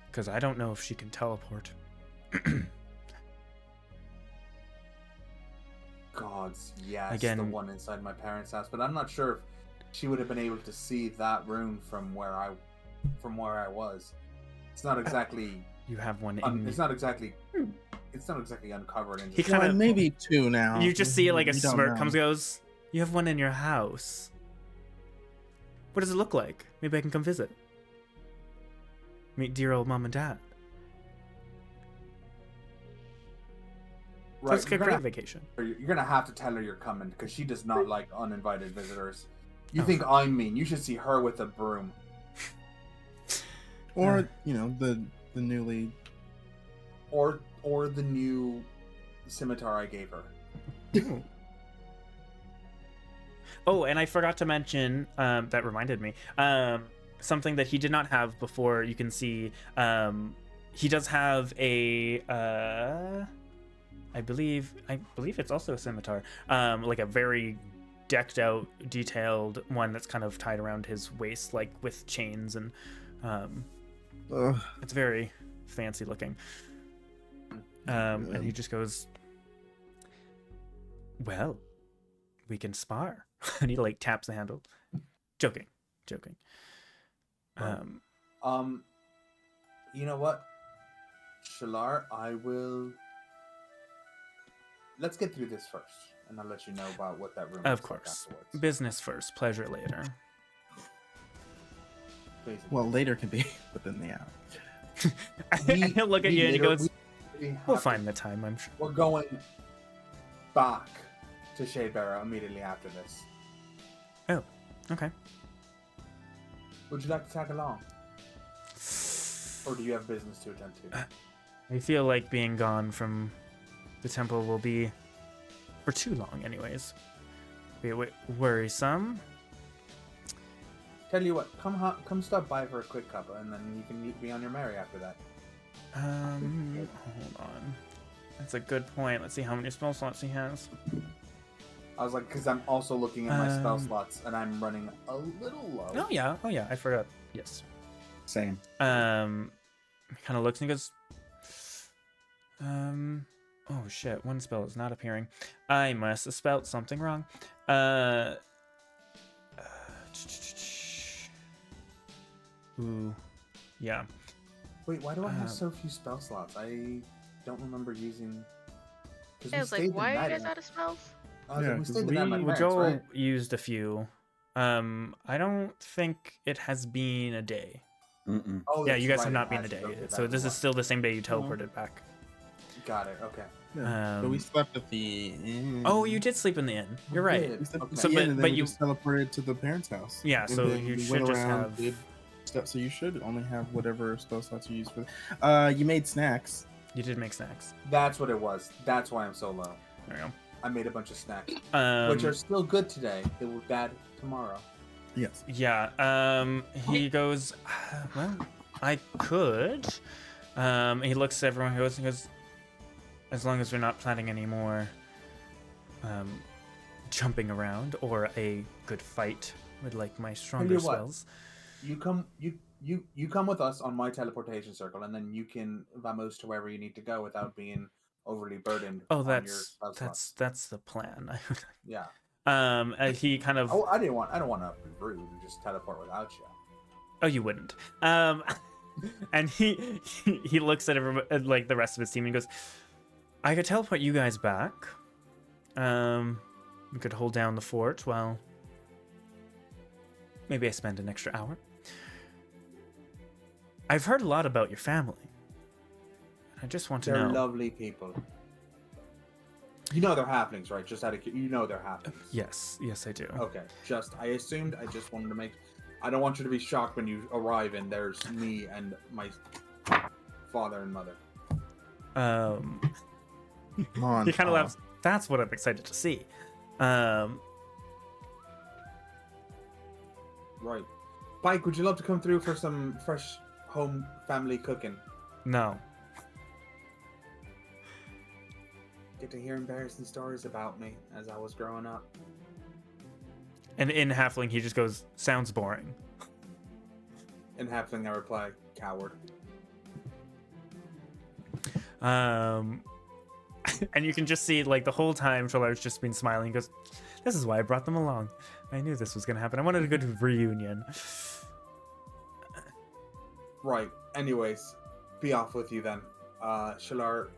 Because I don't know if she can teleport. Gods, yes, Again, the one inside my parents' house, but I'm not sure if she would have been able to see that rune from where I was. It's not exactly. You have one. It's not exactly uncovered. He kind of maybe two now. You just see like a smirk comes goes. You have one in your house. What does it look like? Maybe I can come visit. Meet dear old mom and dad. Right, Let's get a great vacation. You're gonna have to tell her you're coming because she does not like uninvited visitors. You think I'm mean? You should see her with a broom. Or the newly. Or the new scimitar I gave her. Oh, and I forgot to mention, that reminded me, something that he did not have before. You can see, he does have a, I believe it's also a scimitar, like a very decked out, detailed one that's kind of tied around his waist, like with chains, and it's very fancy looking. And he just goes, well, we can spar. And he like taps the handle. Joking. You know what, Shalar, let's get through this first, and I'll let you know about what that room is. Of course. Like afterwards. Business first, pleasure later. Well, later can be within the hour. He'll look at you and he goes, we'll find the time, I'm sure. We're going back to Shadebarrow immediately after this. Oh, okay. Would you like to tag along? Or do you have business to attend to? I feel like being gone from the temple will be for too long anyways. Be a bit worrisome. Tell you what, come stop by for a quick cup, and then you can be on your merry after that. Hold on. That's a good point. Let's see how many spell slots he has. I was like, because I'm also looking at my spell slots, and I'm running a little low. Oh yeah, I forgot. Yes. Same. He kind of looks and he goes, oh shit, one spell is not appearing. I must have spelled something wrong. Ooh, yeah. Wait, why do I have so few spell slots? I don't remember using. It was like, why are you guys out of spells? Joel used a few. I don't think it has been a day. Mm-mm. Oh, yeah, you guys have not been a day. So this is still the same day you teleported back. Got it. Okay. Yeah, but we slept at the inn. Oh, you did sleep in the inn. You're right. We slept at So, the inn, and then but we you just teleported to the parents' house. Yeah, And so then you we should went just around, have. did stuff. So you should only have whatever spell slots you use for. You made snacks. You did make snacks. That's what it was. That's why I'm so low. There you go. I made a bunch of snacks, which are still good today. They were bad tomorrow. Yes. Yeah. He goes, well, I could. He looks at everyone and goes, as long as we're not planning any more jumping around or a good fight with like my stronger spells. You come with us on my teleportation circle, and then you can vamos to wherever you need to go without being overly burdened. Oh, that's the plan. Yeah. He kind of. Oh, I don't want to be rude and just teleport without you. Oh, you wouldn't. And he looks at everyone, like the rest of his team, and goes, "I could teleport you guys back. We could hold down the fort while maybe I spend an extra hour. I've heard a lot about your family. I just want to They're know. lovely people. You know they're halflings, right? Just out of you know they're halflings. Yes, I do. Okay. I assumed. I just wanted to make. I don't want you to be shocked when you arrive and there's me and my father and mother. He kind of laughs. That's what I'm excited to see. Right. Pike, would you love to come through for some fresh home family cooking? No. Get to hear embarrassing stories about me as I was growing up. And in Halfling, he just goes, sounds boring. In Halfling, I reply, coward. And you can just see, like, the whole time Shalar's just been smiling. He goes, this is why I brought them along. I knew this was going to happen. I wanted a good reunion. Right. Anyways, be off with you then. Shalar,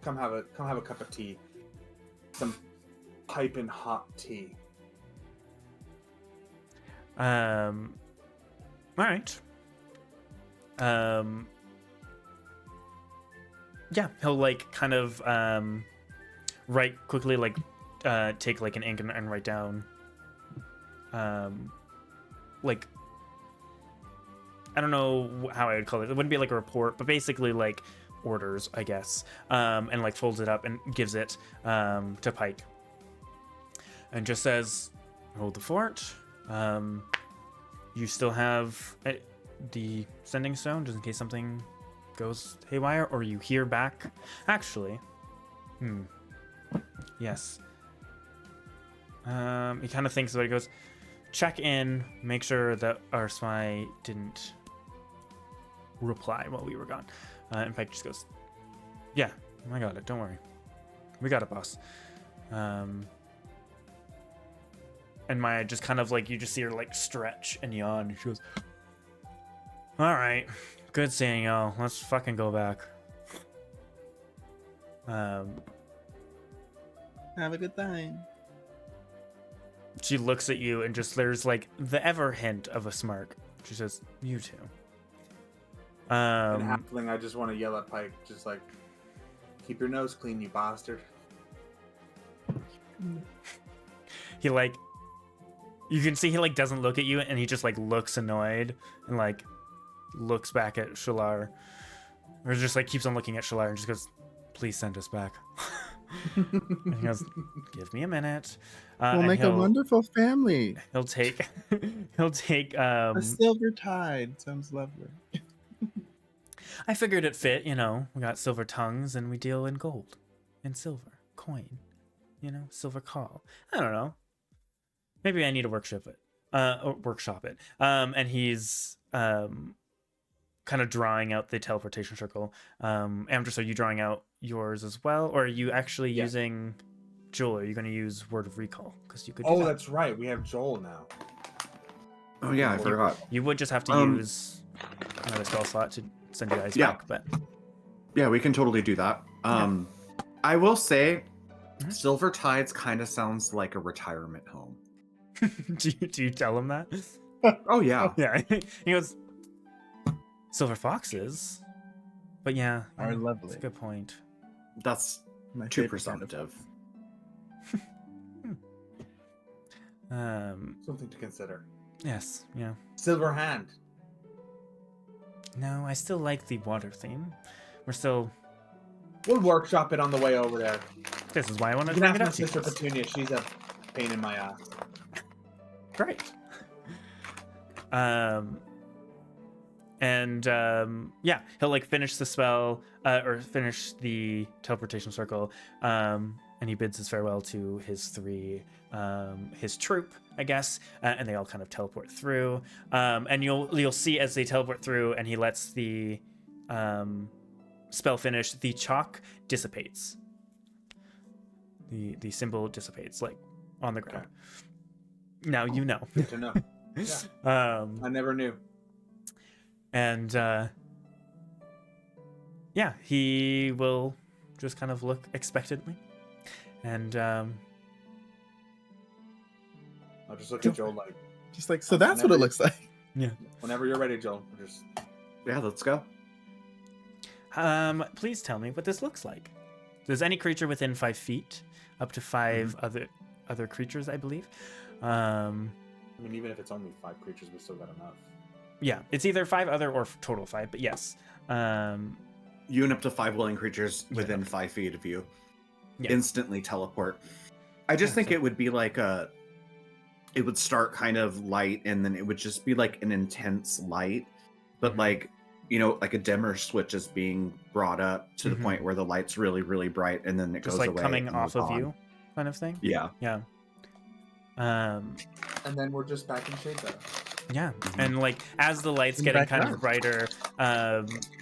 come have a cup of tea. Some piping hot tea. All right. Yeah, he'll like kind of write quickly, like take like an ink and write down like I don't know how I would call it. It wouldn't be like a report, but basically like orders, I guess. And like folds it up and gives it to Pike. And just says, hold the fort. You still have the sending stone, just in case something goes haywire, or you hear back. Actually, yes. He kind of thinks about it. He goes, check in, make sure that our spy didn't reply while we were gone. And Pike just goes, yeah, I got it. Don't worry, we got it, boss. And Maya just kind of like, you just see her like stretch and yawn. She goes, all right, good seeing y'all. Let's fucking go back. Have a good time. She looks at you and just, there's like the ever hint of a smirk. She says, you too. And Halfling, I just want to yell at Pike, just like, keep your nose clean, you bastard. He like, you can see he like doesn't look at you, and he just like looks annoyed and like looks back at Shalar, or just like keeps on looking at Shalar and just goes, please send us back. And he goes, give me a minute. We'll make a wonderful family. He'll take a silver tide sounds lovely. I figured it fit, you know. We got silver tongues and we deal in gold and silver coin, you know, silver call. I don't know. Maybe I need to workshop it. And he's kind of drawing out the teleportation circle. Amdrus, are you drawing out yours as well, or are you actually using Joel? Are you going to use Word of Recall? Because you could. Do that. That's right. We have Joel now. Oh yeah, I forgot. You would just have to use another spell slot to send you guys back, but yeah, we can totally do that. I will say, Silver Tides kind of sounds like a retirement home. do you tell him that? Oh yeah. Yeah. He goes, silver foxes, but yeah, are lovely. That's a good point. That's My too favorite presumptive. Something to consider. Yes, yeah. Silver Hand. No, I still like the water theme. We'll workshop it on the way over there. This is why I want to You bring can it ask up my to you. sister Petunia. She's a pain in my ass. Great. Yeah, he'll like finish the spell or finish the teleportation circle, and he bids his farewell to his his troop, I guess, and they all kind of teleport through. And you'll see as they teleport through, and he lets the spell finish, the chalk dissipates. The symbol dissipates, like on the ground. Now you know. Good to know. Yeah. I never knew. And yeah, he will just kind of look expectantly, and I'll just look at Joel like. Just like, so that's what it looks like. Yeah. Whenever you're ready, Joel. Yeah, let's go. Please tell me what this looks like. There's any creature within 5 feet, up to 5 other creatures, I believe. I mean, even if it's only 5 creatures, we still got enough. Yeah, it's either 5 other or total 5, but yes. You and up to 5 willing creatures within 5 feet of you instantly teleport. I just think it would be like it would start kind of light, and then it would just be like an intense light, but like, you know, like a dimmer switch is being brought up to the point where the light's really, really bright, and then it just goes like away. Coming off of you, kind of thing. Yeah. Yeah. And then we're just back in shape though. Yeah, and like as the light's getting kind of brighter,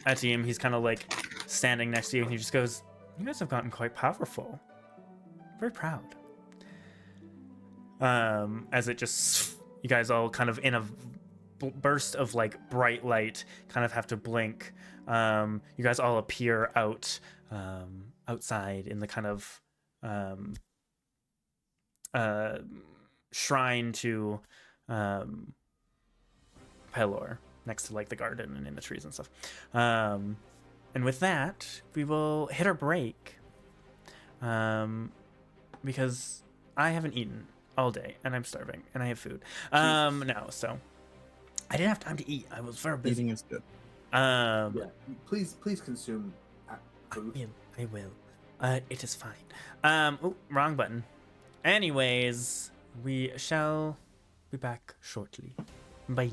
Etienne, he's kind of like standing next to you, and he just goes, "You guys have gotten quite powerful. Very proud." As it just, you guys all kind of in a burst of like bright light, kind of have to blink. You guys all appear outside in the kind of shrine to Pelor, next to like the garden and in the trees and stuff. And with that, we will hit our break, because I haven't eaten all day and I'm starving and I have food now, so I didn't have time to eat. I was very busy. Eating is good. Yeah. Please consume food. I will. It is fine. Oh, wrong button. Anyways, we shall be back shortly. Bye.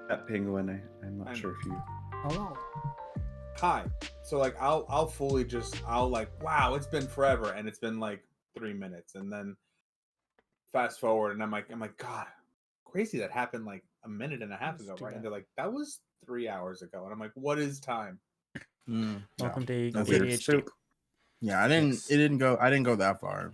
That penguin, I'm not sure if you. Hello. Hi. So like I'll fully I'll like, wow, it's been forever, and it's been like 3 minutes, and then fast forward, and I'm like, God, crazy, that happened like a minute and a half ago, right? And they're like, that was 3 hours ago, and I'm like, what is time? Welcome to That's ADHD. Yeah, I didn't. Yes. It didn't go. I didn't go that far.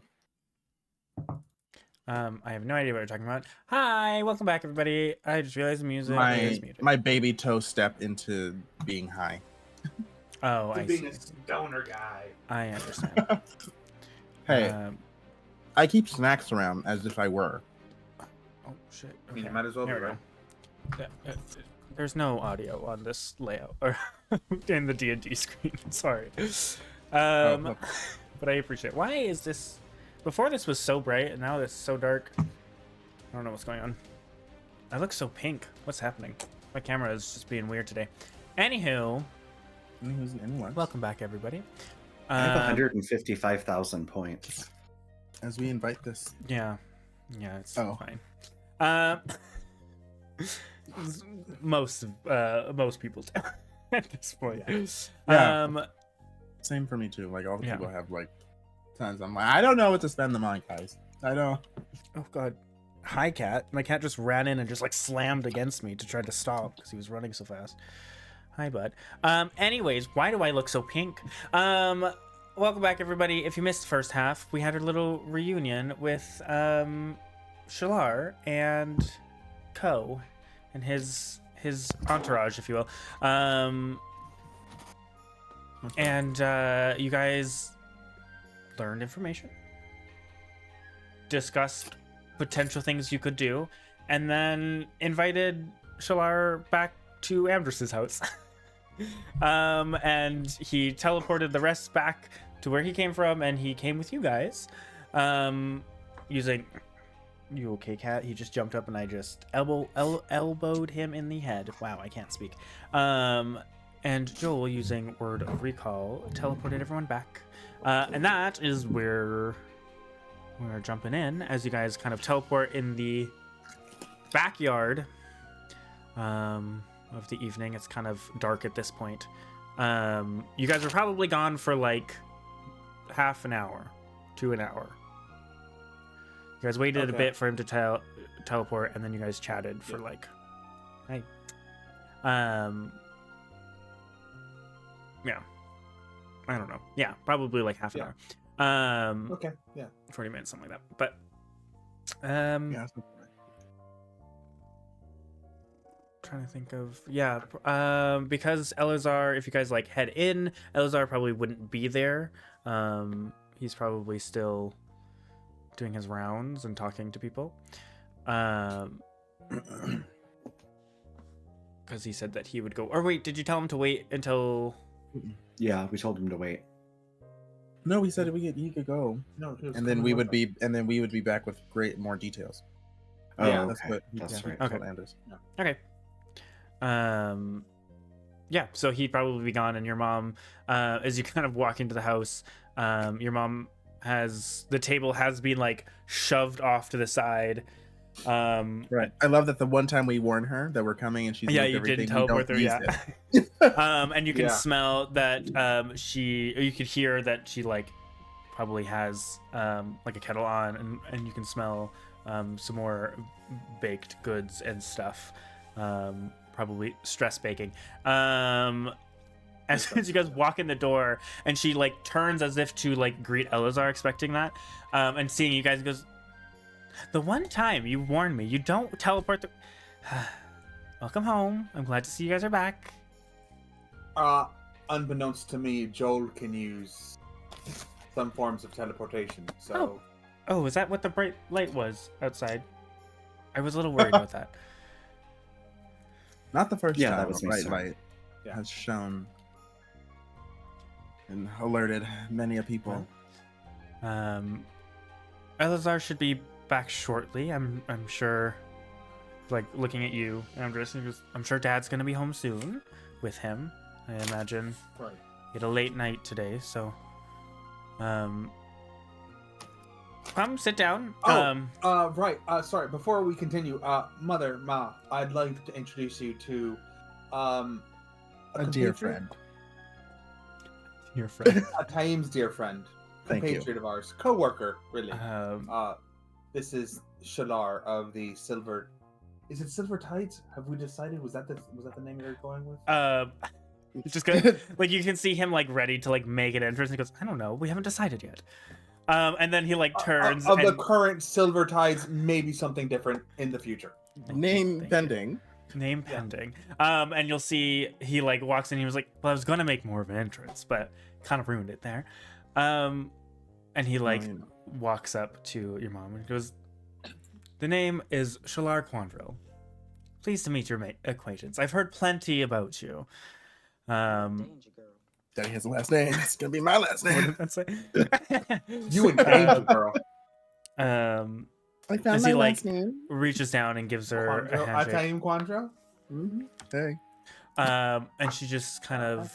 I have no idea what you're talking about. Hi, welcome back, everybody. I just realized the music is muted. My baby toe step into being high. Oh, I see. Being a stoner guy. I understand. Hey, I keep snacks around as if I were. Oh shit. I mean, Okay. you might as well be, There we right? go. Yeah, there's no audio on this layout or in the D&D screen. Sorry. But I appreciate it. Why is this? Before this was so bright, and now it's so dark. I don't know what's going on. I look so pink. What's happening? My camera is just being weird today. Anywho, welcome back, everybody. I have 155,000 points. As we invite this. Yeah, it's fine. Most people do at this point. Yeah. Same for me too. Like all the people have like tons. I'm like, I don't know what to spend them on, guys. I don't. Oh god. Hi, cat. My cat just ran in and just like slammed against me to try to stop because he was running so fast. Hi, bud. Anyways, why do I look so pink? Welcome back, everybody. If you missed the first half, we had a little reunion with Shalar and Co and his entourage, if you will. And you guys learned information, discussed potential things you could do, and then invited Shalar back to Amdrus's house. And he teleported the rest back to where he came from, and he came with you guys using... You okay, cat? He just jumped up and I just elbowed him in the head. Wow, I can't speak. And Joel, using Word of Recall, teleported everyone back. And that is where we're jumping in as you guys kind of teleport in the backyard of the evening. It's kind of dark at this point. You guys were probably gone for like half an hour to an hour. You guys waited a bit for him to teleport, and then you guys chatted for like, hey. Yeah. I don't know. Yeah, probably like half an hour. Okay, yeah. 40 minutes, something like that. But, trying to think of, because Elazar, if you guys like head in, Elazar probably wouldn't be there. He's probably still doing his rounds and talking to people. Because he said that he would go. Or wait, did you tell him to wait until? Yeah, we told him to wait. No, we said he could go. No, and then we would be back with more details. Oh, yeah, okay. That's right. Okay. Okay. Yeah, so he'd probably be gone, and your mom, as you kind of walk into the house, your mom the table has been like shoved off to the side. Right. I love that the one time we warned her that we're coming and she's you everything, didn't teleport her, and you can smell that you could hear that she like probably has like a kettle on, and you can smell some more baked goods and stuff, probably stress baking. As soon as you guys walk in the door, and she like turns as if to like greet Elazar, expecting that, and seeing you guys, goes, "The one time you warned me, you don't teleport the." Welcome home. I'm glad to see you guys are back. Unbeknownst to me, Joel can use some forms of teleportation. So. Oh, is that what the bright light was outside? I was a little worried about that. Not the first time. That was me. Bright light has shown and alerted many a people. Elazar should be back shortly. I'm sure. Like looking at you, I'm sure Dad's gonna be home soon with him. I imagine. Right. He had a late night today, so. Come sit down. Right. Sorry. Before we continue, Mother, Ma, I'd like to introduce you to a dear friend. Dear friend. Taim's dear friend. Thank you. Compatriot of ours. Co-worker, really. This is Shalar of the Silver. Is it Silver Tides? Have we decided? Was that the name you're going with? Just good. Like you can see him like ready to like make an entrance. And he goes, I don't know. We haven't decided yet. And then he like turns of the current silver tides, maybe something different in the future. Name pending. Name pending. And you'll see he like walks in. He was like, "Well, I was gonna make more of an entrance, but kind of ruined it there." And he like walks up to your mom and goes, "The name is Shalar Quandril. Pleased to meet your acquaintance. I've heard plenty about you." Daddy has a last name. It's gonna be my last name. What did that say? You and Danger Girl. I found as my he like last name. reaches down and gives her a handshake. Italian Quandro? Mm-hmm. Hey. And she just kind of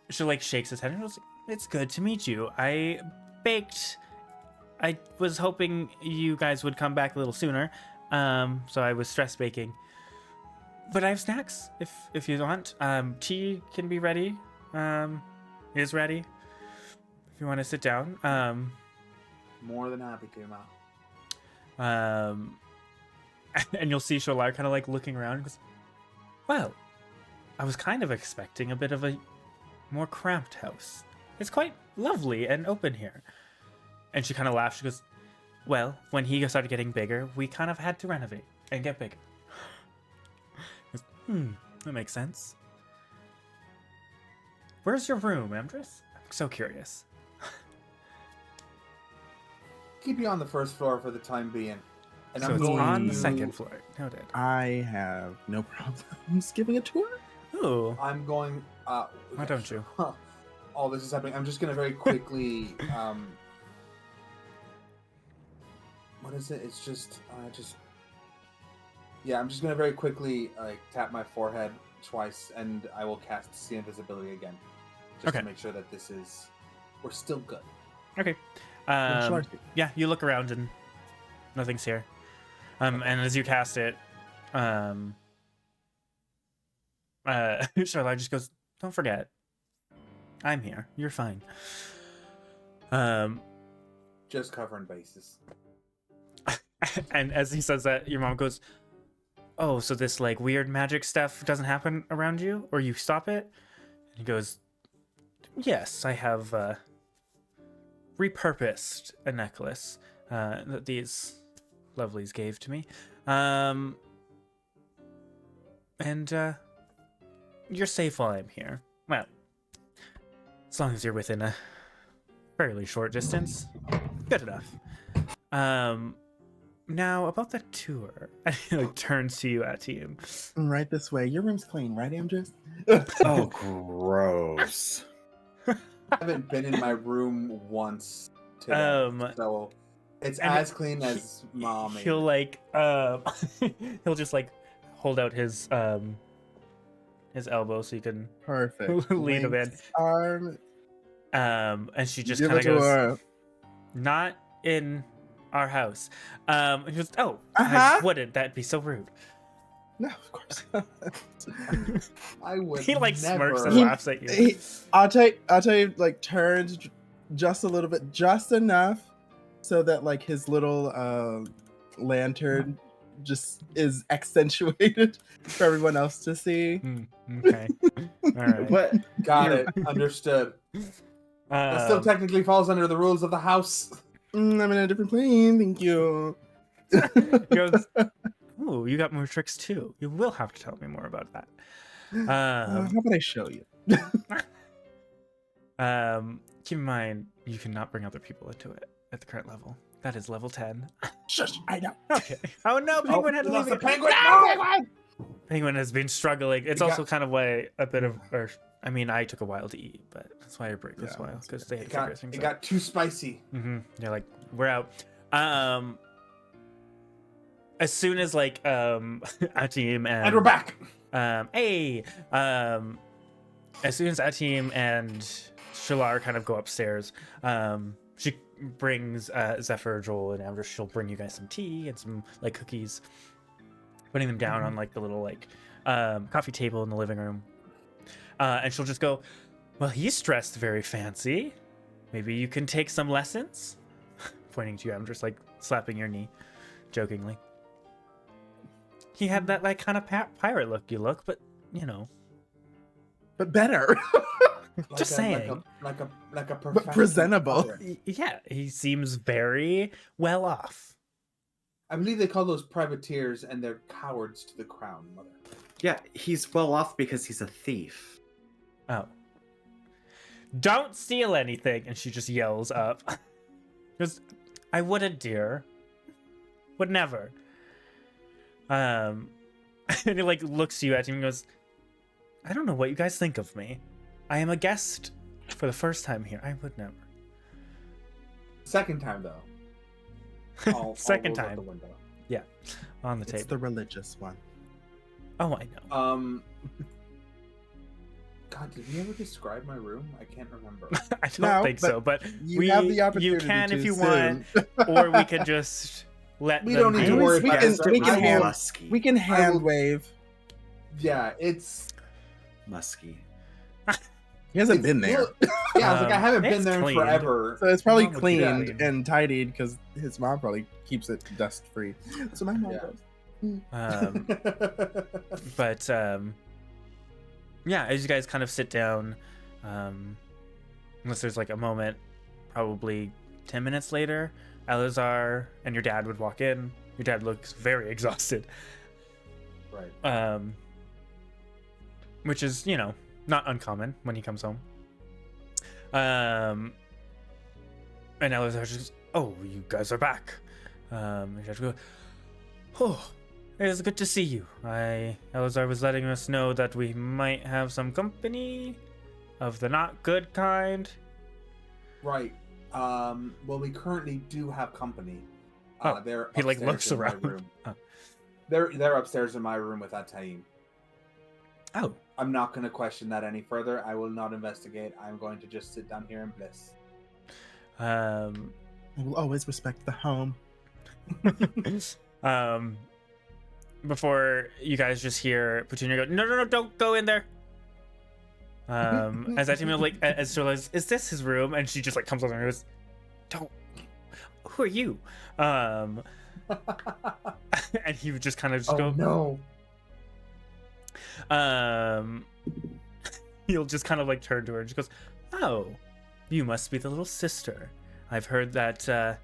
she like shakes his head and goes, "It's good to meet you. I was hoping you guys would come back a little sooner. So I was stress baking. But I have snacks if you want. Tea can be ready. Is ready. If you want to sit down. More than happy to, Ma. And you'll see Sholar kind of like looking around and goes, "Well, I was kind of expecting a bit of a more cramped house. It's quite lovely and open here." And she kind of laughs. She goes, "Well, when he started getting bigger, we kind of had to renovate and get bigger." That makes sense. Where's your room, Amdrus? I'm so curious. Keep you on the first floor for the time being. And So I'm it's going on the to- second floor. Noted. I have no problems giving a tour. Ooh. I'm going. Why don't you? All this is happening. I'm just gonna very quickly. What is it? It's just. Yeah, I'm just gonna very quickly tap my forehead twice, and I will cast See Invisibility again, just to make sure that we're still good. Okay. Yeah, you look around and nothing's here. And as you cast it, Charlotte just goes, "Don't forget, I'm here. You're fine." Just covering bases. And as he says that, your mom goes, "Oh, so this like weird magic stuff doesn't happen around you, or you stop it?" And he goes, "Yes, I have repurposed a necklace that these lovelies gave to me, and you're safe while I'm here. Well, as long as you're within a fairly short distance, good enough. Now about the tour." And he like turns to you, Atim. Right this way. Your room's clean, right, Amdrus? Oh, gross. I haven't been in my room once today, so it's as clean as Mom. He'll like he'll just like hold out his elbow so you can Perfect. lean him in. Link's arm. And she just Give kind it of to goes, her. "Not in our house." And he goes, "Oh, I wouldn't. That'd be so rude." No, of course. I would. He like never... smirks and laughs at you. I'll tell you, like, turns just a little bit, just enough, so that like his little lantern just is accentuated for everyone else to see. Okay. All right. But Got it. Understood. That still technically falls under the rules of the house. I'm in a different plane. Thank you. He goes, "Ooh, you got more tricks too. You will have to tell me more about that." How about I show you? Keep in mind, you cannot bring other people into it at the current level. That is level 10. Shush! I know. Okay. Oh no, Penguin had to leave The it. penguin. No, penguin. Penguin has been struggling. It's also kind of why a bit of, I mean, I took a while to eat, but that's why I break this while, because they figure things It out. got too spicy. They're like, "We're out." As soon as like Atim And we're back. as soon as Atim and Shalar kind of go upstairs, she brings Zephyr, Joel, and Amdrus. She'll bring you guys some tea and some like cookies, putting them down on like the little like coffee table in the living room. And she'll just go, "Well, he's dressed very fancy. Maybe you can take some lessons?" Pointing to you, I'm just like slapping your knee, jokingly. He had that like kind of pirate look you look, but you know. But better. Just saying. Like a But presentable. Yeah, he seems very well off. I believe they call those privateers, and they're cowards to the crown, mother. Yeah, he's well off because he's a thief. Oh. Don't steal anything! And she just yells up. Because I wouldn't, dear. Would never. And he like looks you at him and goes, I don't know what you guys think of me. I am a guest for the first time here. I would never. Second time though. Second I'll time. Out the window. Yeah. On the It's table. the religious one. Oh, I know. God, did we ever describe my room? I can't remember. I don't think so, but you have the opportunity you can to if you soon. want, or we could just let We them don't need to do it. worry We about can- it. we can hand- musky. We can hand wave. Yeah, it's. musky. He hasn't it's been there. Yeah, I was like, I haven't been It's there in cleaned. forever. So it's probably Mom would keep it cleaned clean. and tidied because his mom probably keeps it dust free. So my mom Yeah. does. But yeah, as you guys kind of sit down, unless there's like a moment, probably 10 minutes later, Elazar and your dad would walk in. Your dad looks very exhausted. Right. Which is, you know, not uncommon when he comes home. And Elazar just goes, oh, you guys are back. Your dad goes, oh, it is good to see you. Elazar was letting us know that we might have some company of the not good kind. Right. Well, we currently do have company. They're he like upstairs looks in my around. room. Oh. They're upstairs in my room with Ataim. Oh, I'm not going to question that any further. I will not investigate. I'm going to just sit down here in bliss. I will always respect the home. Before you guys just hear Petunia go, no, don't go in there. As that team like, as she realizes, is this his room? And she just like comes over and goes, don't. Who are you? And he would just kind of just go, no. He'll just kind of like turn to her and she goes, oh, you must be the little sister. I've heard that.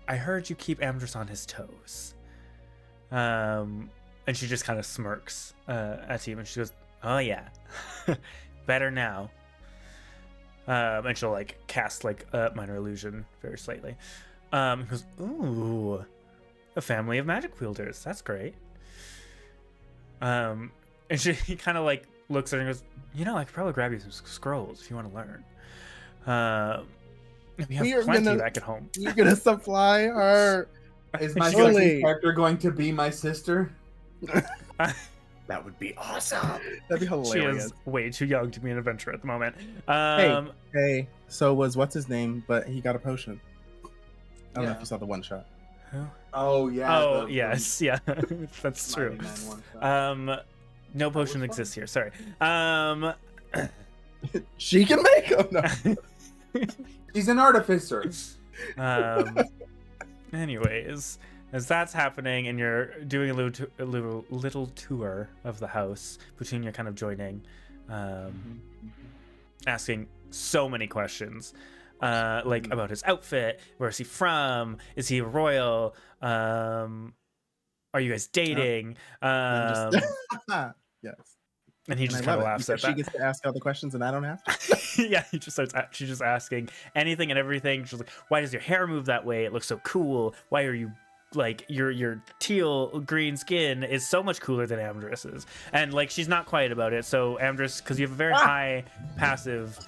I heard you keep Amdrus on his toes. And she just kind of smirks at him and she goes, oh yeah, better now. And she'll like cast like a minor illusion very slightly. He goes, ooh, a family of magic wielders. That's great. And he kind of like looks at her and goes, you know, I could probably grab you some scrolls if you want to learn. We have plenty back at home. You're gonna supply our. Is my Surely. second character going to be my sister? That would be awesome. That'd be She hilarious. is way too young to be an adventurer at the moment. Hey, so was what's his name? But he got a potion. I don't know Yeah. if you saw the one shot. Who? Oh yeah. Oh the yes, yeah, that's true. Mighty Man one shot. No potion fun. exists here. Sorry. She can make them. No. He's an artificer. Anyways, as that's happening and you're doing a little tour of the house, Petunia kind of joining, asking so many questions, like about his outfit, where is he from, is he a royal, are you guys dating, Yes. and he And just I kind of love it laughs at because that. she gets to ask all the questions and I don't have to. Yeah, he just starts. She's just asking anything and everything. She's like, "Why does your hair move that way? It looks so cool. Why are you like your teal green skin is so much cooler than Amdrus's?" And like, she's not quiet about it. So Amdrus, because you have a very high passive,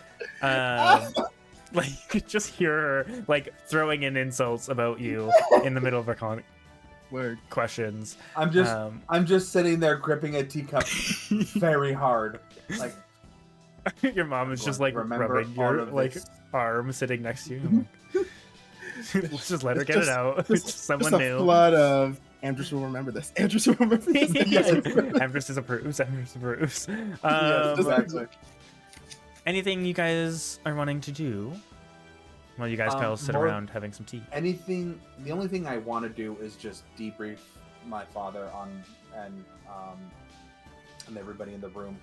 like you could just hear her like throwing in insults about you in the middle of her Word. questions. I'm just sitting there gripping a teacup very hard. Like Your mom is just like remember rubbing all your of like this. arm sitting next to you. I'm like, let's just let her It's get it out. It's just someone Just a new. flood of Amdrus will remember this. Amdrus will remember this. Amdrus approves. Amdrus approves. Yes, exactly. Anything you guys are wanting to do while you guys kind of sit more- around having some tea? Anything? The only thing I want to do is just debrief my father on and everybody in the room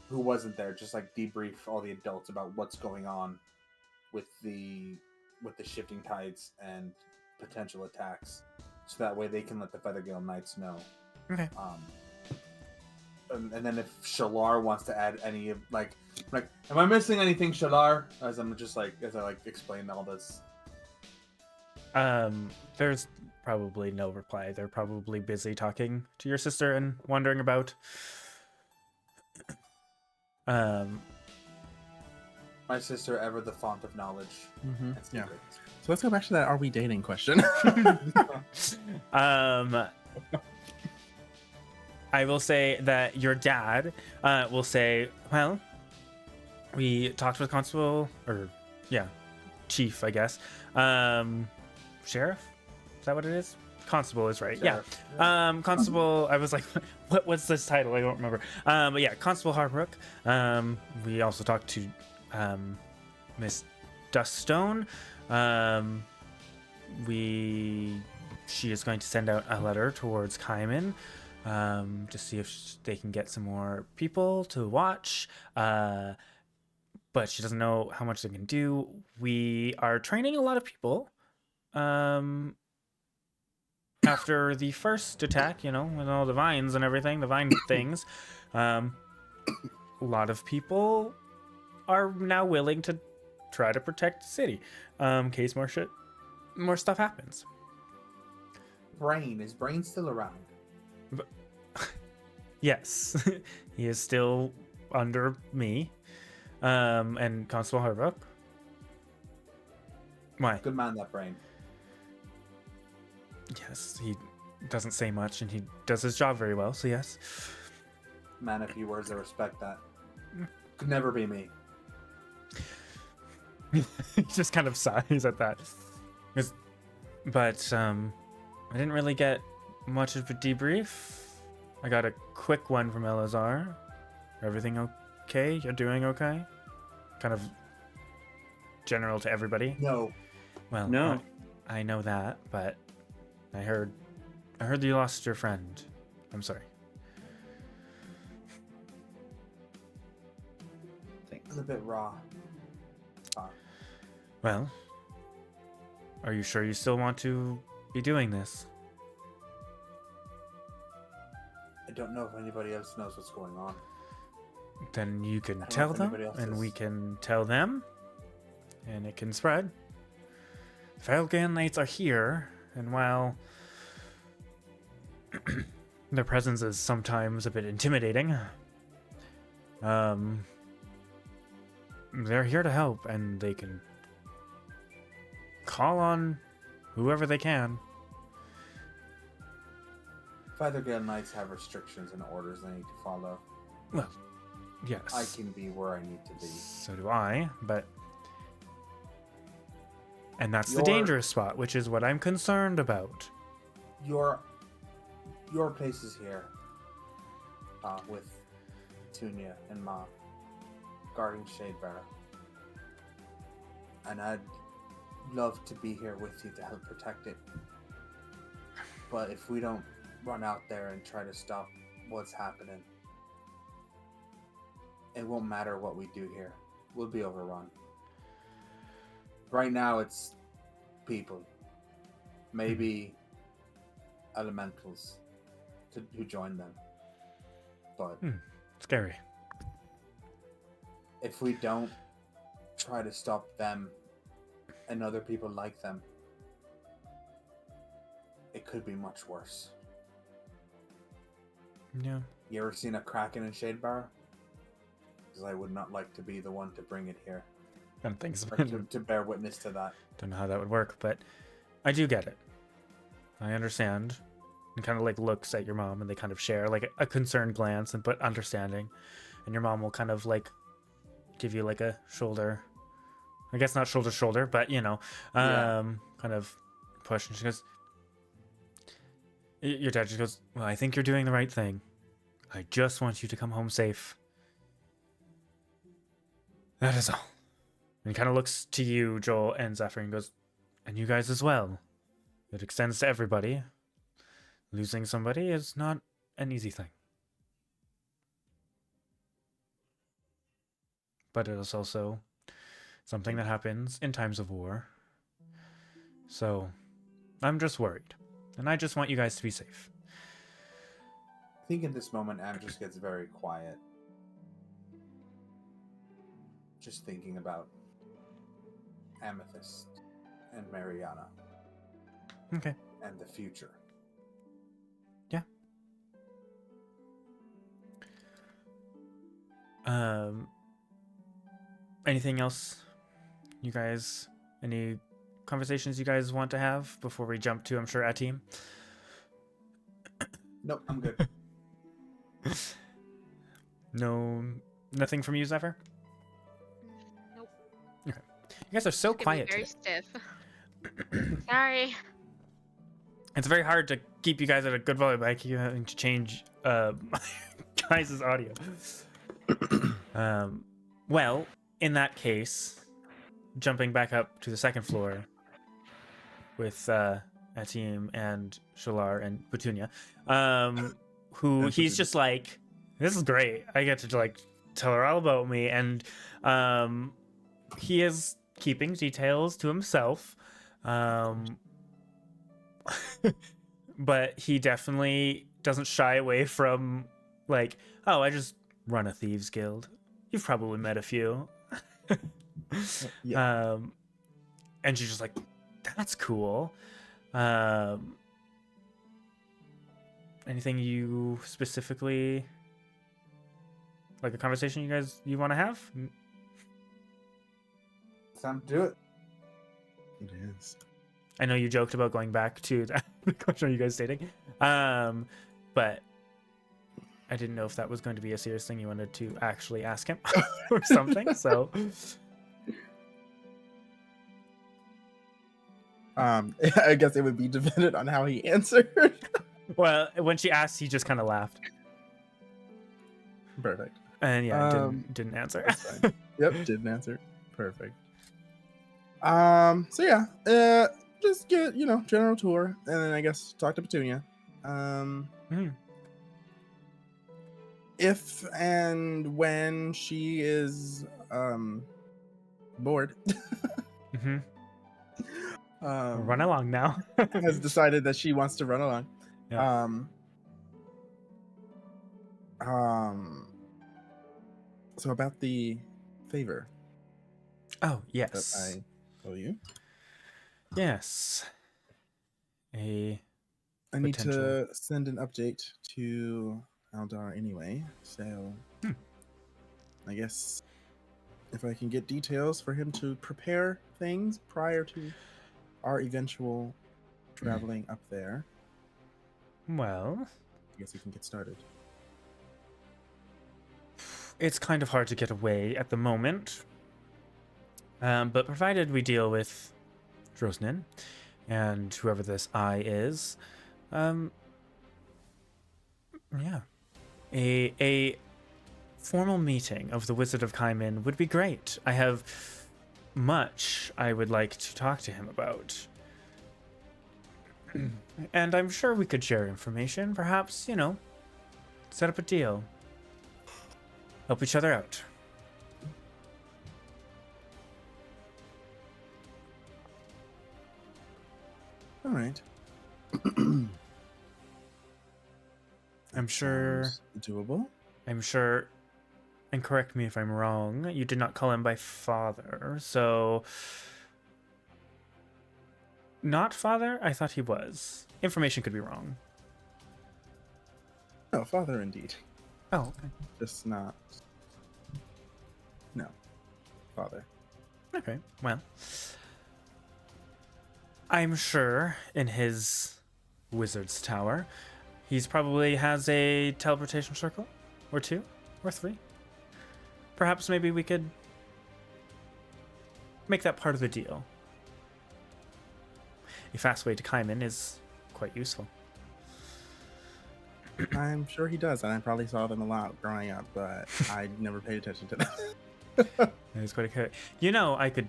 who wasn't there, just like debrief all the adults about what's going on with the shifting tides and potential attacks, so that way they can let the Feathergale Knights know. Okay. And then if Shalar wants to add any of like, am I missing anything, Shalar? As I explain all this. There's probably no reply. They're probably busy talking to your sister and wondering about. My sister, ever the font of knowledge. Mm-hmm. and Yeah. secrets. So let's go back to that "Are we dating?" question. I will say that your dad will say, well, we talked with Constable, or Chief, I guess. Sheriff? Is that what it is? Constable is right. Sheriff. Yeah. Constable, I was like, what's this title? I don't remember. But yeah, Constable Harbrook. We also talked to Miss Duststone. She is going to send out a letter towards Kaiman to see if they can get some more people to watch. But she doesn't know how much they can do. We are training a lot of people. After the first attack, with all the vines and everything, the vine things, a lot of people are now willing to try to protect the city in case more stuff happens. Is Brain still around? Yes, he is still under me, and Constable Harbrook. Why? Good man, that Brain. Yes, he doesn't say much, and he does his job very well, so yes. Man, a few words, I respect that. Could never be me. He just kind of sighs at that. But I didn't really get much of a debrief. I got a quick one from Elazar. Everything okay? You're doing okay? Kind of general to everybody. No. Well, No. I know that, but I heard you lost your friend. I'm sorry. It's a bit raw. Well, are you sure you still want to be doing this? I don't know if anybody else knows what's going on. Then you can I don't tell know if them, anybody else and is. we can tell them, and it can spread. Feathergale Knights are here, and while their presence is sometimes a bit intimidating, they're here to help, and they can call on whoever they can. Feathergale Knights have restrictions and orders they need to follow. Well, yes. I can be where I need to be. So do I, but... And that's the Your- dangerous spot, which is what I'm concerned about. Your place is here. With Tunia and Ma guarding Shadebearer. And I'd love to be here with you to help protect it. But if we don't run out there and try to stop what's happening, it won't matter what we do here. We'll be overrun. Right now it's people. Maybe elementals who join them. But Scary. if we don't try to stop them and other people like them, it could be much worse. Yeah. You ever seen a Kraken in Shadebar? Because I would not like to be the one to bring it here. I don't think so. Or to bear witness to that. Don't know how that would work, but I do get it. I understand. And kind of like looks at your mom, and they kind of share like a concerned glance and but understanding. And your mom will kind of like give you like a shoulder, I guess not shoulder to shoulder, but kind of push. And she goes, your dad just goes, well, I think you're doing the right thing. I just want you to come home safe. That is all. And he kind of looks to you, Joel and Zephyr, and goes, and you guys as well. It extends to everybody. Losing somebody is not an easy thing. but it is also something that happens in times of war. So I'm just worried, and I just want you guys to be safe. I think in this moment, Amdrus gets very quiet. Just thinking about Amethyst and Mariana. Okay. And the future. Yeah. Anything else you guys, any conversations you guys want to have before we jump to, I'm sure, Atim? Nope, I'm good. No, nothing from you, Zephyr? Nope. Okay. You guys are so Just quiet very today. stiff. Sorry. It's very hard to keep you guys at a good volume by having to change guys' audio. Well, in that case, jumping back up to the second floor with Atim and Shalar and Petunia, who he's just like, this is great. I get to like tell her all about me, and he is keeping details to himself. But he definitely doesn't shy away from like, oh, I just run a thieves guild. You've probably met a few. Yeah. And she's just like, that's cool. Anything you specifically, like a conversation you want to have? It's time to do it. It is. I know you joked about going back to the question, are you guys dating? But I didn't know if that was going to be a serious thing you wanted to actually ask him or something. So, I guess it would be dependent on how he answered. well, when she asked, he just kind of laughed. Perfect. And yeah, didn't answer. That's fine. Yep, didn't answer. Perfect. So yeah, just get, general tour, and then I guess talk to Petunia. If and when she is bored, Run along now. has decided that she wants to run along. Yeah. So about the favor Oh, that yes. I owe you. Yes. I need to send an update to Aldar anyway, so I guess if I can get details for him to prepare things prior to our eventual traveling up there, Well, I guess we can get started. it's kind of hard to get away at the moment. But provided we deal with Drosnin and whoever this I is, yeah, a formal meeting of the Wizard of Kaimin would be great. I have much I would like to talk to him about. And I'm sure we could share information, perhaps, set up a deal. Help each other out. All right. I'm sure. Sounds doable. I'm sure, and correct me if I'm wrong, you did not call him by father, so... Not father? I thought he was. Information could be wrong. No, father indeed. Oh, okay. Just not. No, father. Okay, well. I'm sure in his wizard's tower, he's probably has a teleportation circle, or 2, or 3. Perhaps maybe we could make that part of the deal. A fast way to Kaimin is quite useful. I'm sure he does, and I probably saw them a lot growing up, but I never paid attention to them. It was quite a... I could...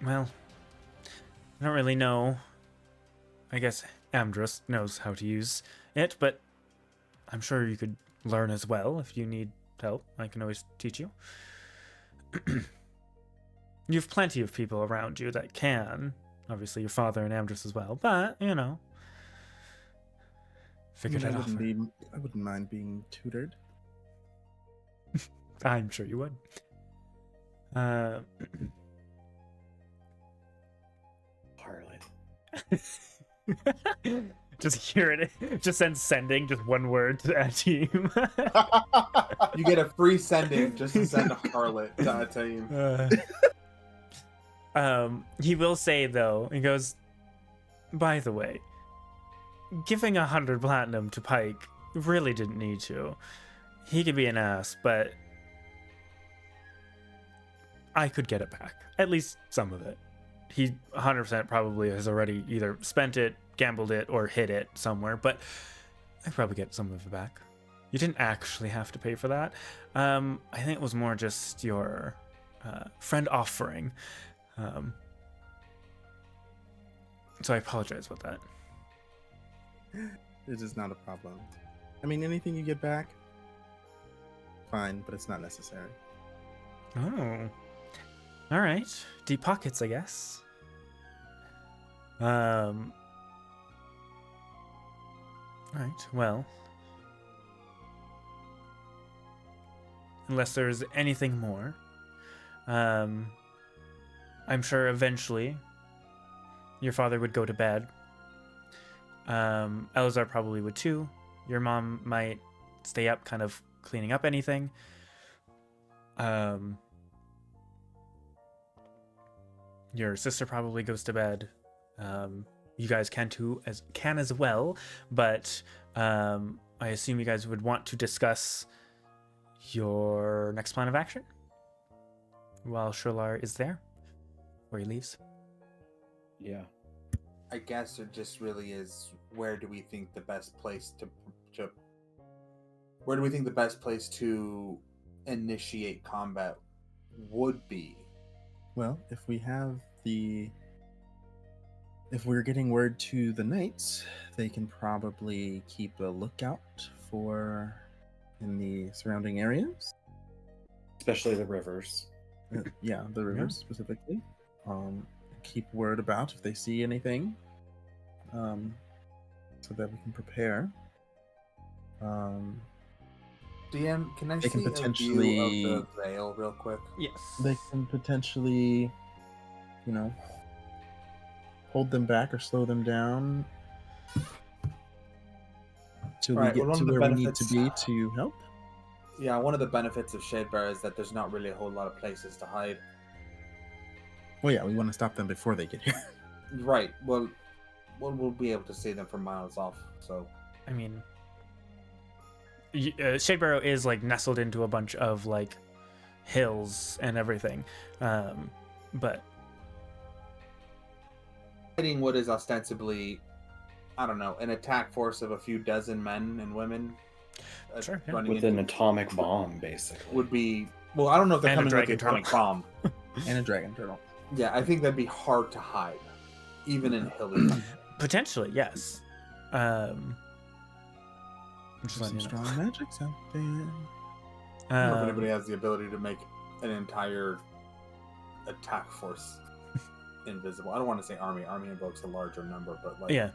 Well, I don't really know. I guess Amdrus knows how to use it, but I'm sure you could learn as well if you need help. I can always teach you. You have plenty of people around you that can. Obviously, your father and Amdrus as well. But, you know, figured I I'd offer. wouldn't mind being tutored. I'm sure you would. Harlot. Just hear it. Just sending just one word to a team. You get a free sending just to send a harlot to a team. He will say though, he goes, by the way, giving 100 platinum to Pike really didn't need to. He could be an ass, but I could get it back. At least some of it. He 100% probably has already either spent it, gambled it, or hid it somewhere, but I probably get some of it back. You didn't actually have to pay for that. I think it was more just your friend offering. So I apologize about that. It is not a problem. I mean, anything you get back, fine, but it's not necessary. Oh. All right. Deep pockets, I guess. All right. Well, unless there's anything more, I'm sure eventually your father would go to bed. Elzar probably would too. Your mom might stay up kind of cleaning up anything. Your sister probably goes to bed. You guys can as well, but I assume you guys would want to discuss your next plan of action while Sholar is there, where he leaves. Yeah. I guess it just really is, where do we think the best place to initiate combat would be? Well, if we're getting word to the knights, they can probably keep a lookout in the surrounding areas. Especially the rivers. Yeah, the rivers specifically. Keep word about if they see anything, so that we can prepare. DM, can I They see can a view of the veil real quick? Yes. They can potentially, hold them back or slow them down till we get to where we need to be to help. Yeah, one of the benefits of Shadebear is that there's not really a whole lot of places to hide. Well, yeah, we want to stop them before they get here. Right. Well, we'll be able to see them from miles off. So, I mean, Shadebarrow is like nestled into a bunch of like hills and everything, but fighting what is ostensibly, I don't know, an attack force of a few dozen men and women, sure, yeah. With an atomic bomb, basically, would be. Well, I don't know if they're And a coming with the dragon atomic bomb. And a dragon turtle. Yeah, I think that'd be hard to hide, even in hilly. potentially yes. Just Some letting you know. strong magics out there. I don't know if anybody has the ability to make an entire attack force invisible. I don't want to say army. Army invokes a larger number, but like Yeah,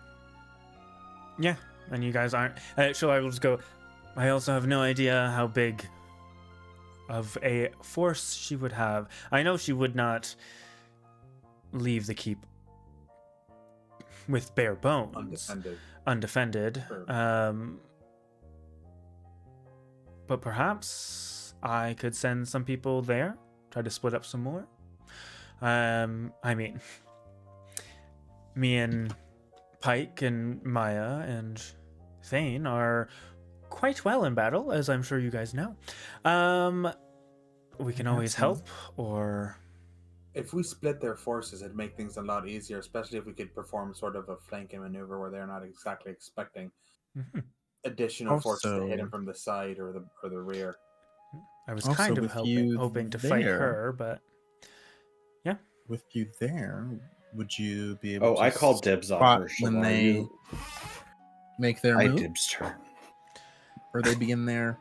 and you guys aren't. So I will just go. I also have no idea how big of a force she would have. I know she would not leave the keep with bare bones, undefended. Sure. But perhaps I could send some people there, try to split up some more. I mean, me and Pike and Maya and Thane are quite well in battle, as I'm sure you guys know. We can always help, or if we split their forces, it'd make things a lot easier, especially if we could perform sort of a flanking maneuver where they're not exactly expecting additional forces to hit him from the side or the rear. I was kind of hoping to fight her, but yeah. With you there, would you be able to I called dibs on her when they make their move? I dibsed her. Or they begin their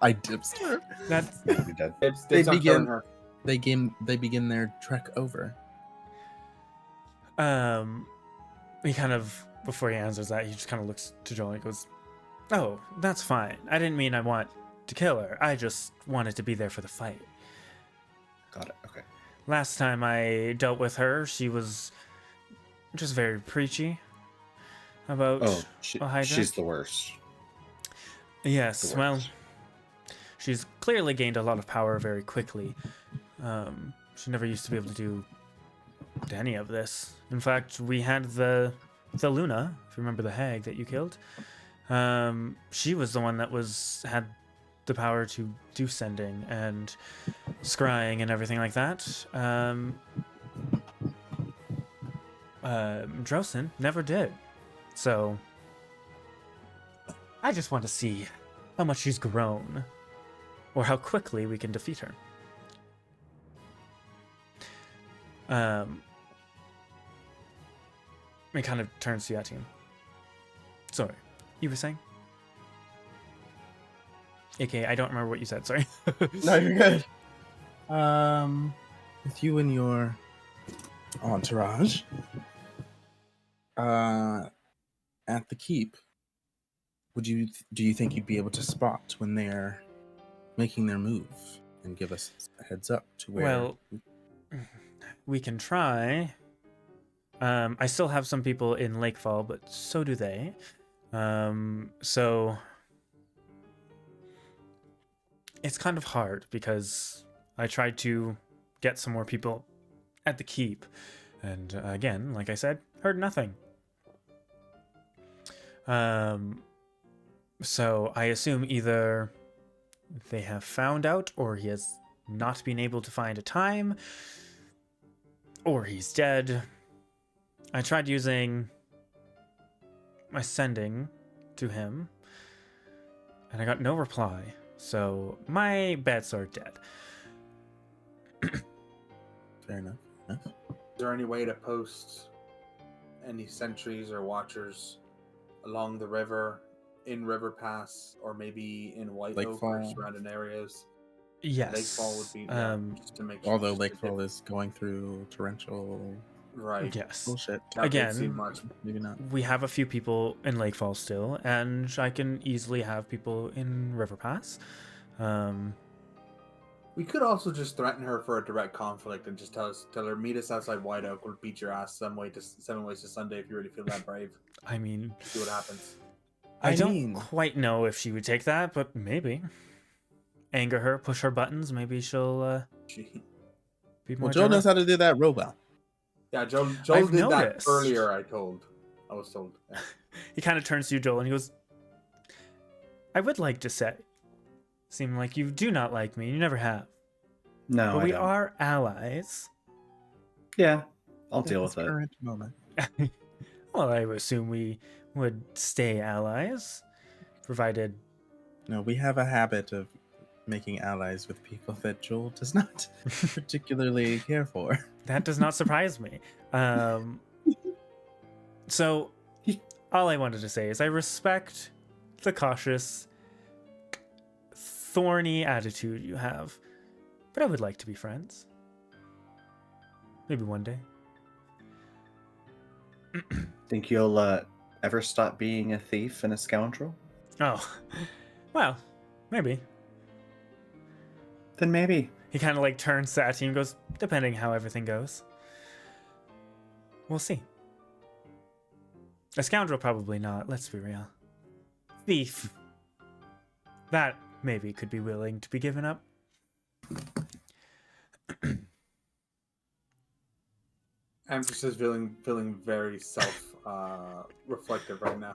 I dipsed her. That's Maybe dead. They Dibs on begin- killing her. They begin their trek over. he kind of, before he answers that, he just kind of looks to Joel and goes, "Oh, that's fine. I didn't mean I want to kill her. I just wanted to be there for the fight. Got it. Okay. Last time I dealt with her, she was just very preachy about Hydra. She's the worst. Yes, The well, worst. she's clearly gained a lot of power very quickly. She never used to be able to do any of this. In fact, we had the Luna, if you remember the hag that you killed. She was the one that had the power to do sending and scrying and everything like that. Drosin never did. So I just want to see how much she's grown, or how quickly we can defeat her. It kind of turns to Yatim. Sorry, you were saying? Okay, I don't remember what you said, sorry. No, you're good. With you and your entourage, at the keep, do you think you'd be able to spot when they're making their move and give us a heads up to where? Well, we can try. I still have some people in Lakefall, but so do they. So it's kind of hard because I tried to get some more people at the keep, and again, like I said, heard nothing. So I assume either they have found out, or he has not been able to find a time, or he's dead. I tried using my sending to him, and I got no reply. So my bets are dead. Fair enough. Is there any way to post any sentries or watchers along the river, in River Pass, or maybe in White Oak or Lakefall. surrounding areas? Yes. Lakefall would be just to make Although just to Lakefall is going through torrential right. Yes. bullshit. That would Again, seem much. Maybe not. We have a few people in Lakefall still, and I can easily have people in River Pass. We could also just threaten her for a direct conflict and just tell her meet us outside White Oak. We'll beat your ass 7 ways to Sunday if you really feel that brave. I mean, See what happens. I I don't mean- quite know if she would take that, but maybe. Anger her, push her buttons, maybe she'll She- be more Well, Joel knows direct. how to do that real well. Yeah, Joel I've did that noticed. earlier. I was told. Yeah. He kind of turns to you, Joel, and he goes, I would like to say, seem like you do not like me, you never have. No, But I we don't. are allies. Yeah, I'll At deal this with it. current moment. Well, I would assume we would stay allies, provided. No, we have a habit of making allies with people that Joel does not particularly care for. That does not surprise me. So, all I wanted to say is I respect the cautious, thorny attitude you have, but I would like to be friends. Maybe one day. Think you'll ever stop being a thief and a scoundrel? Oh, well, maybe. Then maybe. He kind of like turns to Ati and goes, depending how everything goes. We'll see. A scoundrel, probably not, let's be real. Thief. That maybe could be willing to be given up. Amdrus is feeling very self reflective right now.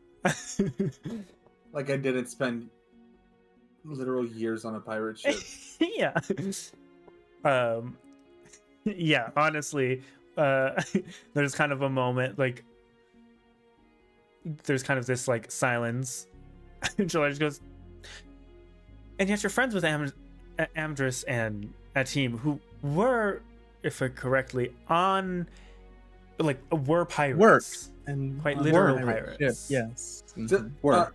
Like I didn't spend literal years on a pirate ship. Yeah. Yeah, honestly, there's kind of a moment, like, there's kind of this, like, silence. Joel just goes, and yet you're friends with Amdrus and Atim, who were, if I correctly, were pirates. Worked. And Quite on literal pirate pirates. ship, yes. Still, Mhm.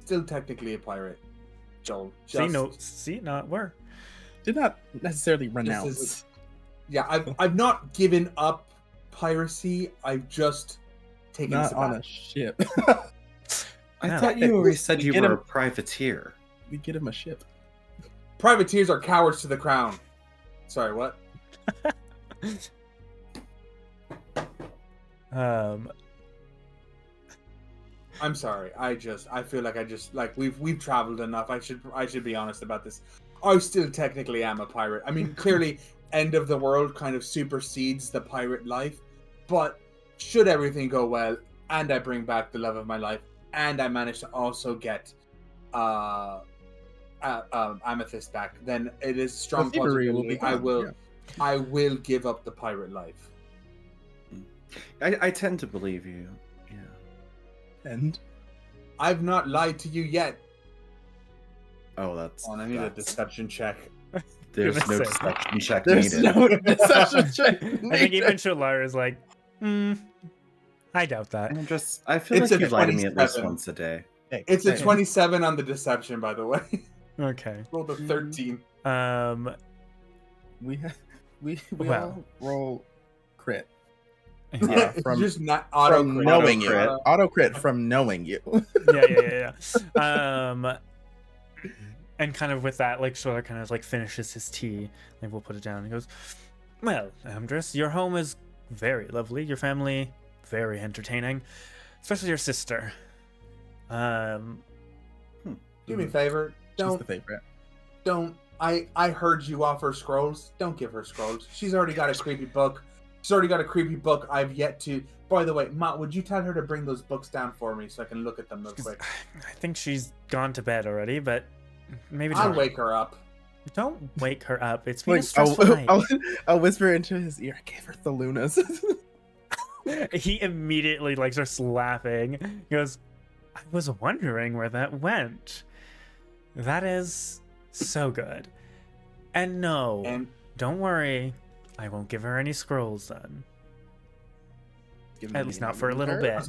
still technically a pirate. Joel. Not where. Did not necessarily renounce. I've not given up piracy. I've just taken Not a on a ship. I thought you already said you were a privateer. We get him a ship. Privateers are cowards to the crown. Sorry, what? I'm sorry. I feel like we've traveled enough. I should be honest about this. I still technically am a pirate. I mean, clearly, end of the world kind of supersedes the pirate life. But should everything go well, and I bring back the love of my life, and I manage to also get Amethyst back, then it is strong possibility I will give up the pirate life. I tend to believe you. Yeah. And I've not lied to you yet. Oh, that's. I need a deception check. There's no deception check there's needed. no deception check. I think even Shalar is like, I doubt that. Amdrus, I feel It's like a you lie to me at least 27. once a day. It's a 27 on the deception, by the way. Okay. Rolled a 13. We Well. all roll crit. Yeah. It's From just not auto from crit. knowing you. Auto-crit. Auto crit from knowing you. Yeah. And kind of with that, like Shalar kind of like finishes his tea. Like we'll put it down. He goes, "Well, Amdrus, your home is very lovely. Your family very entertaining, especially your sister. Do me a favor. She's the favorite. Don't. I heard you offer scrolls. Don't give her scrolls. She's already got a creepy book. I've yet to. By the way, Matt, would you tell her to bring those books down for me so I can look at them real quick? I think she's gone to bed already, but maybe I'll wake her up. Don't wake her up. It's been a Like, stressful night." I'll whisper into his ear. I gave her the Lunas. He immediately like starts laughing. He goes, "I was wondering where that went. That is so good. And no, And don't worry, I won't give her any scrolls then. At least not for a little bit."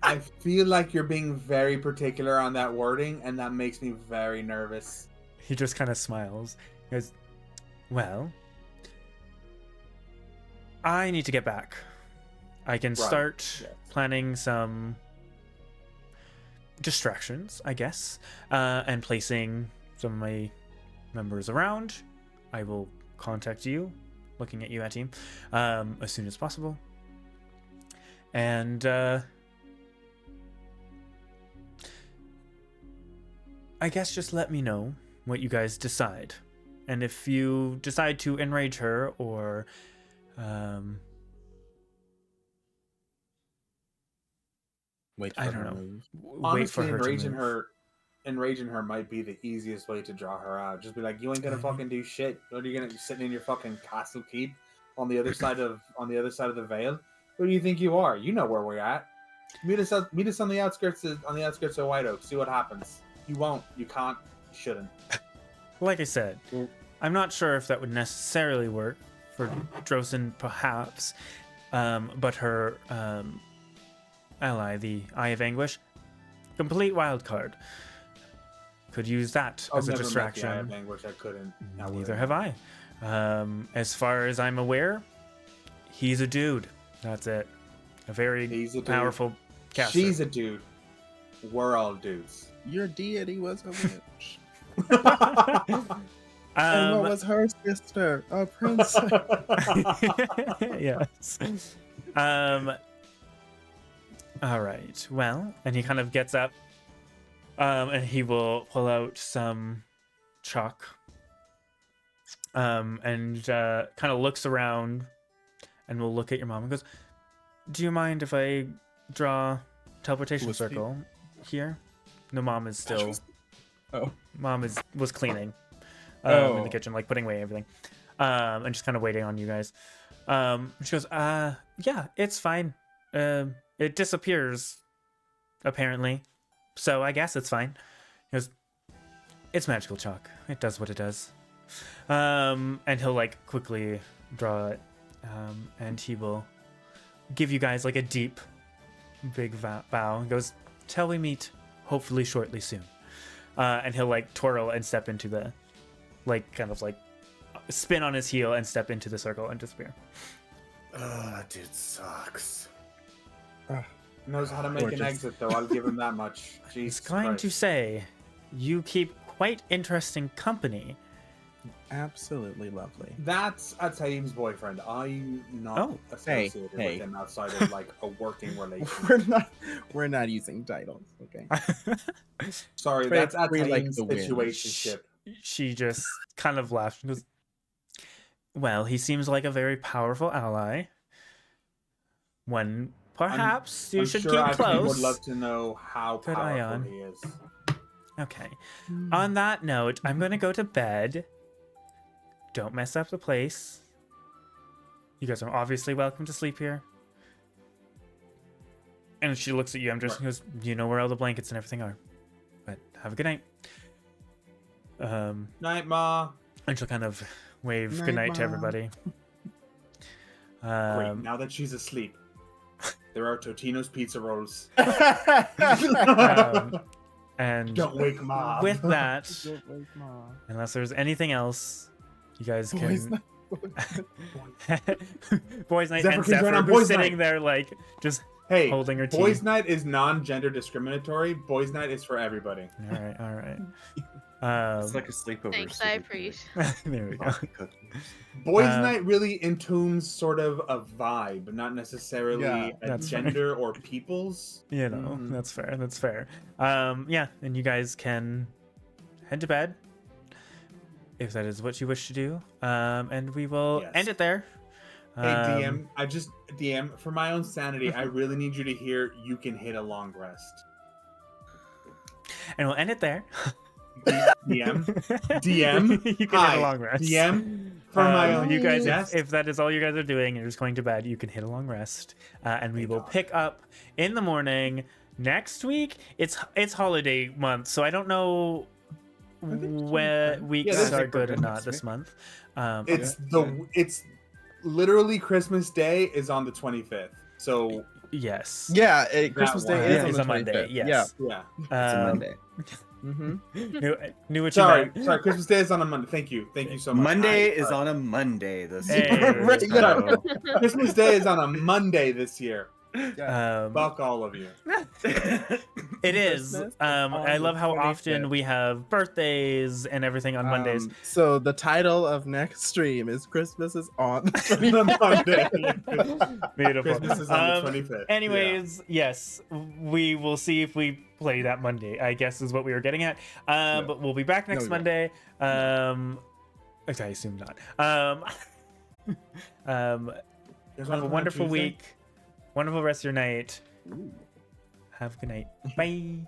I feel like you're being very particular on that wording, and that makes me very nervous. He just kind of smiles. He goes, "Well, I need to get back. I can start planning some distractions, I guess, and placing some of my members around. I will contact you, looking at you, team, as soon as possible. And I guess just let me know what you guys decide. And if you decide to enrage her or Wait for I don't her know. move. Wait for Honestly, her enraging to move. enraging her might be the easiest way to draw her out. Just be like, you ain't gonna fucking do shit. What are you gonna be sitting in your fucking castle keep on the other side of the veil? Who do you think you are? You know where we're at. Meet us on the outskirts of White Oak. See what happens. You won't. You can't. You shouldn't. Like I said, I'm not sure if that would necessarily work for Drosin, perhaps, but her ally, the Eye of Anguish, complete wild card. Could use that as a distraction. I've never met the Eye of Anguish. I couldn't. Neither have I. As far as I'm aware, he's a dude. That's it. A very powerful caster. She's a dude. We're all dudes. Your deity was a witch. And And what was her sister? A princess. Yes. All right. Well, and he kind of gets up, and he will pull out some chalk, and kind of looks around, and will look at your mom and goes, "Do you mind if I draw teleportation circle here?" No, mom is still. Oh. Mom was cleaning, in the kitchen, like putting away everything, and just kind of waiting on you guys. She goes, "Yeah, it's fine. It disappears, apparently, so I guess it's fine." He goes, "It's magical chalk. It does what it does." And he'll like quickly draw it, and he will give you guys like a deep, big bow. He goes, "Till we meet, hopefully shortly soon." and he'll like twirl and step into the, like kind of like spin on his heel and step into the circle and disappear. Dude sucks. Knows how to make an exit, though. I'll give him that much. Jesus It's going to Christ. say, you keep quite interesting company. Absolutely lovely. That's Ataim's boyfriend. I'm not associated with him outside of like a working relationship. We're not using titles, okay? Sorry, Afraid that's we like Ataim's the wind. situationship. She just kind of laughed and goes, well, he seems like a very powerful ally. When perhaps you should sure keep Ataim close. would love to know how Good eye powerful on. he is. Okay. On that note, I'm going to go to bed. Don't mess up the place. You guys are obviously welcome to sleep here. And she looks at you, Amdrus, and goes, you know where all the blankets and everything are. But have a good night. Night, Ma. And she'll kind of wave Night, good night to Ma. everybody. Great. Now that she's asleep, there are Totino's pizza rolls. And Don't wake Ma. with that, unless there's anything else, you guys can. Boys' night Zephyr, and can you join Zephyr, on who's Boys' sitting Night? there like just Hey, holding her tea. Boys' Night is non-gender discriminatory. Boys' Night is for everybody. All right. It's like a sleepover. Thanks, I appreciate. There we go. Coffee cookies. Boys' Night really entombs sort of a vibe, not necessarily Yeah, a that's gender or people's. You know, that's fair. That's fair. Yeah, and you guys can head to bed if that is what you wish to do. And we will Yes. end it there. Hey, DM, DM, for my own sanity, I really need you to hear you can hit a long rest. And we'll end it there. DM, DM, You can hit a long rest. DM, for my own. You guys, Yes. if that is all you guys are doing, you're just going to bed, you can hit a long rest, and we Thank will God. pick up in the morning next week. It's holiday month, so I don't know when weeks this are week good we're or good not next this month. It's literally Christmas Day is on the 25th. So Yes. Yeah, Christmas one. Day Yeah, is it's on a the Monday. 25th. Yes. yeah. It's a Monday. Knew what you Sorry, meant. Christmas Day is on a Monday. Thank you so much. Monday is on a Monday this Hey. year. Right, so- Christmas Day is on a Monday this year. Yeah. Fuck all of you. It is. Christmas I on love the how often 25th. we have birthdays and everything on Mondays. So the title of next stream is Christmas is on the 25th. Monday. Beautiful. Christmas is on the 25th. Anyways, yes, we will see if we play that Monday, I guess is what we were getting at. But we'll be back next we won't. Monday. I assume not. There's Have a one wonderful Tuesday. week. Wonderful rest of your night. Have a good night. Bye.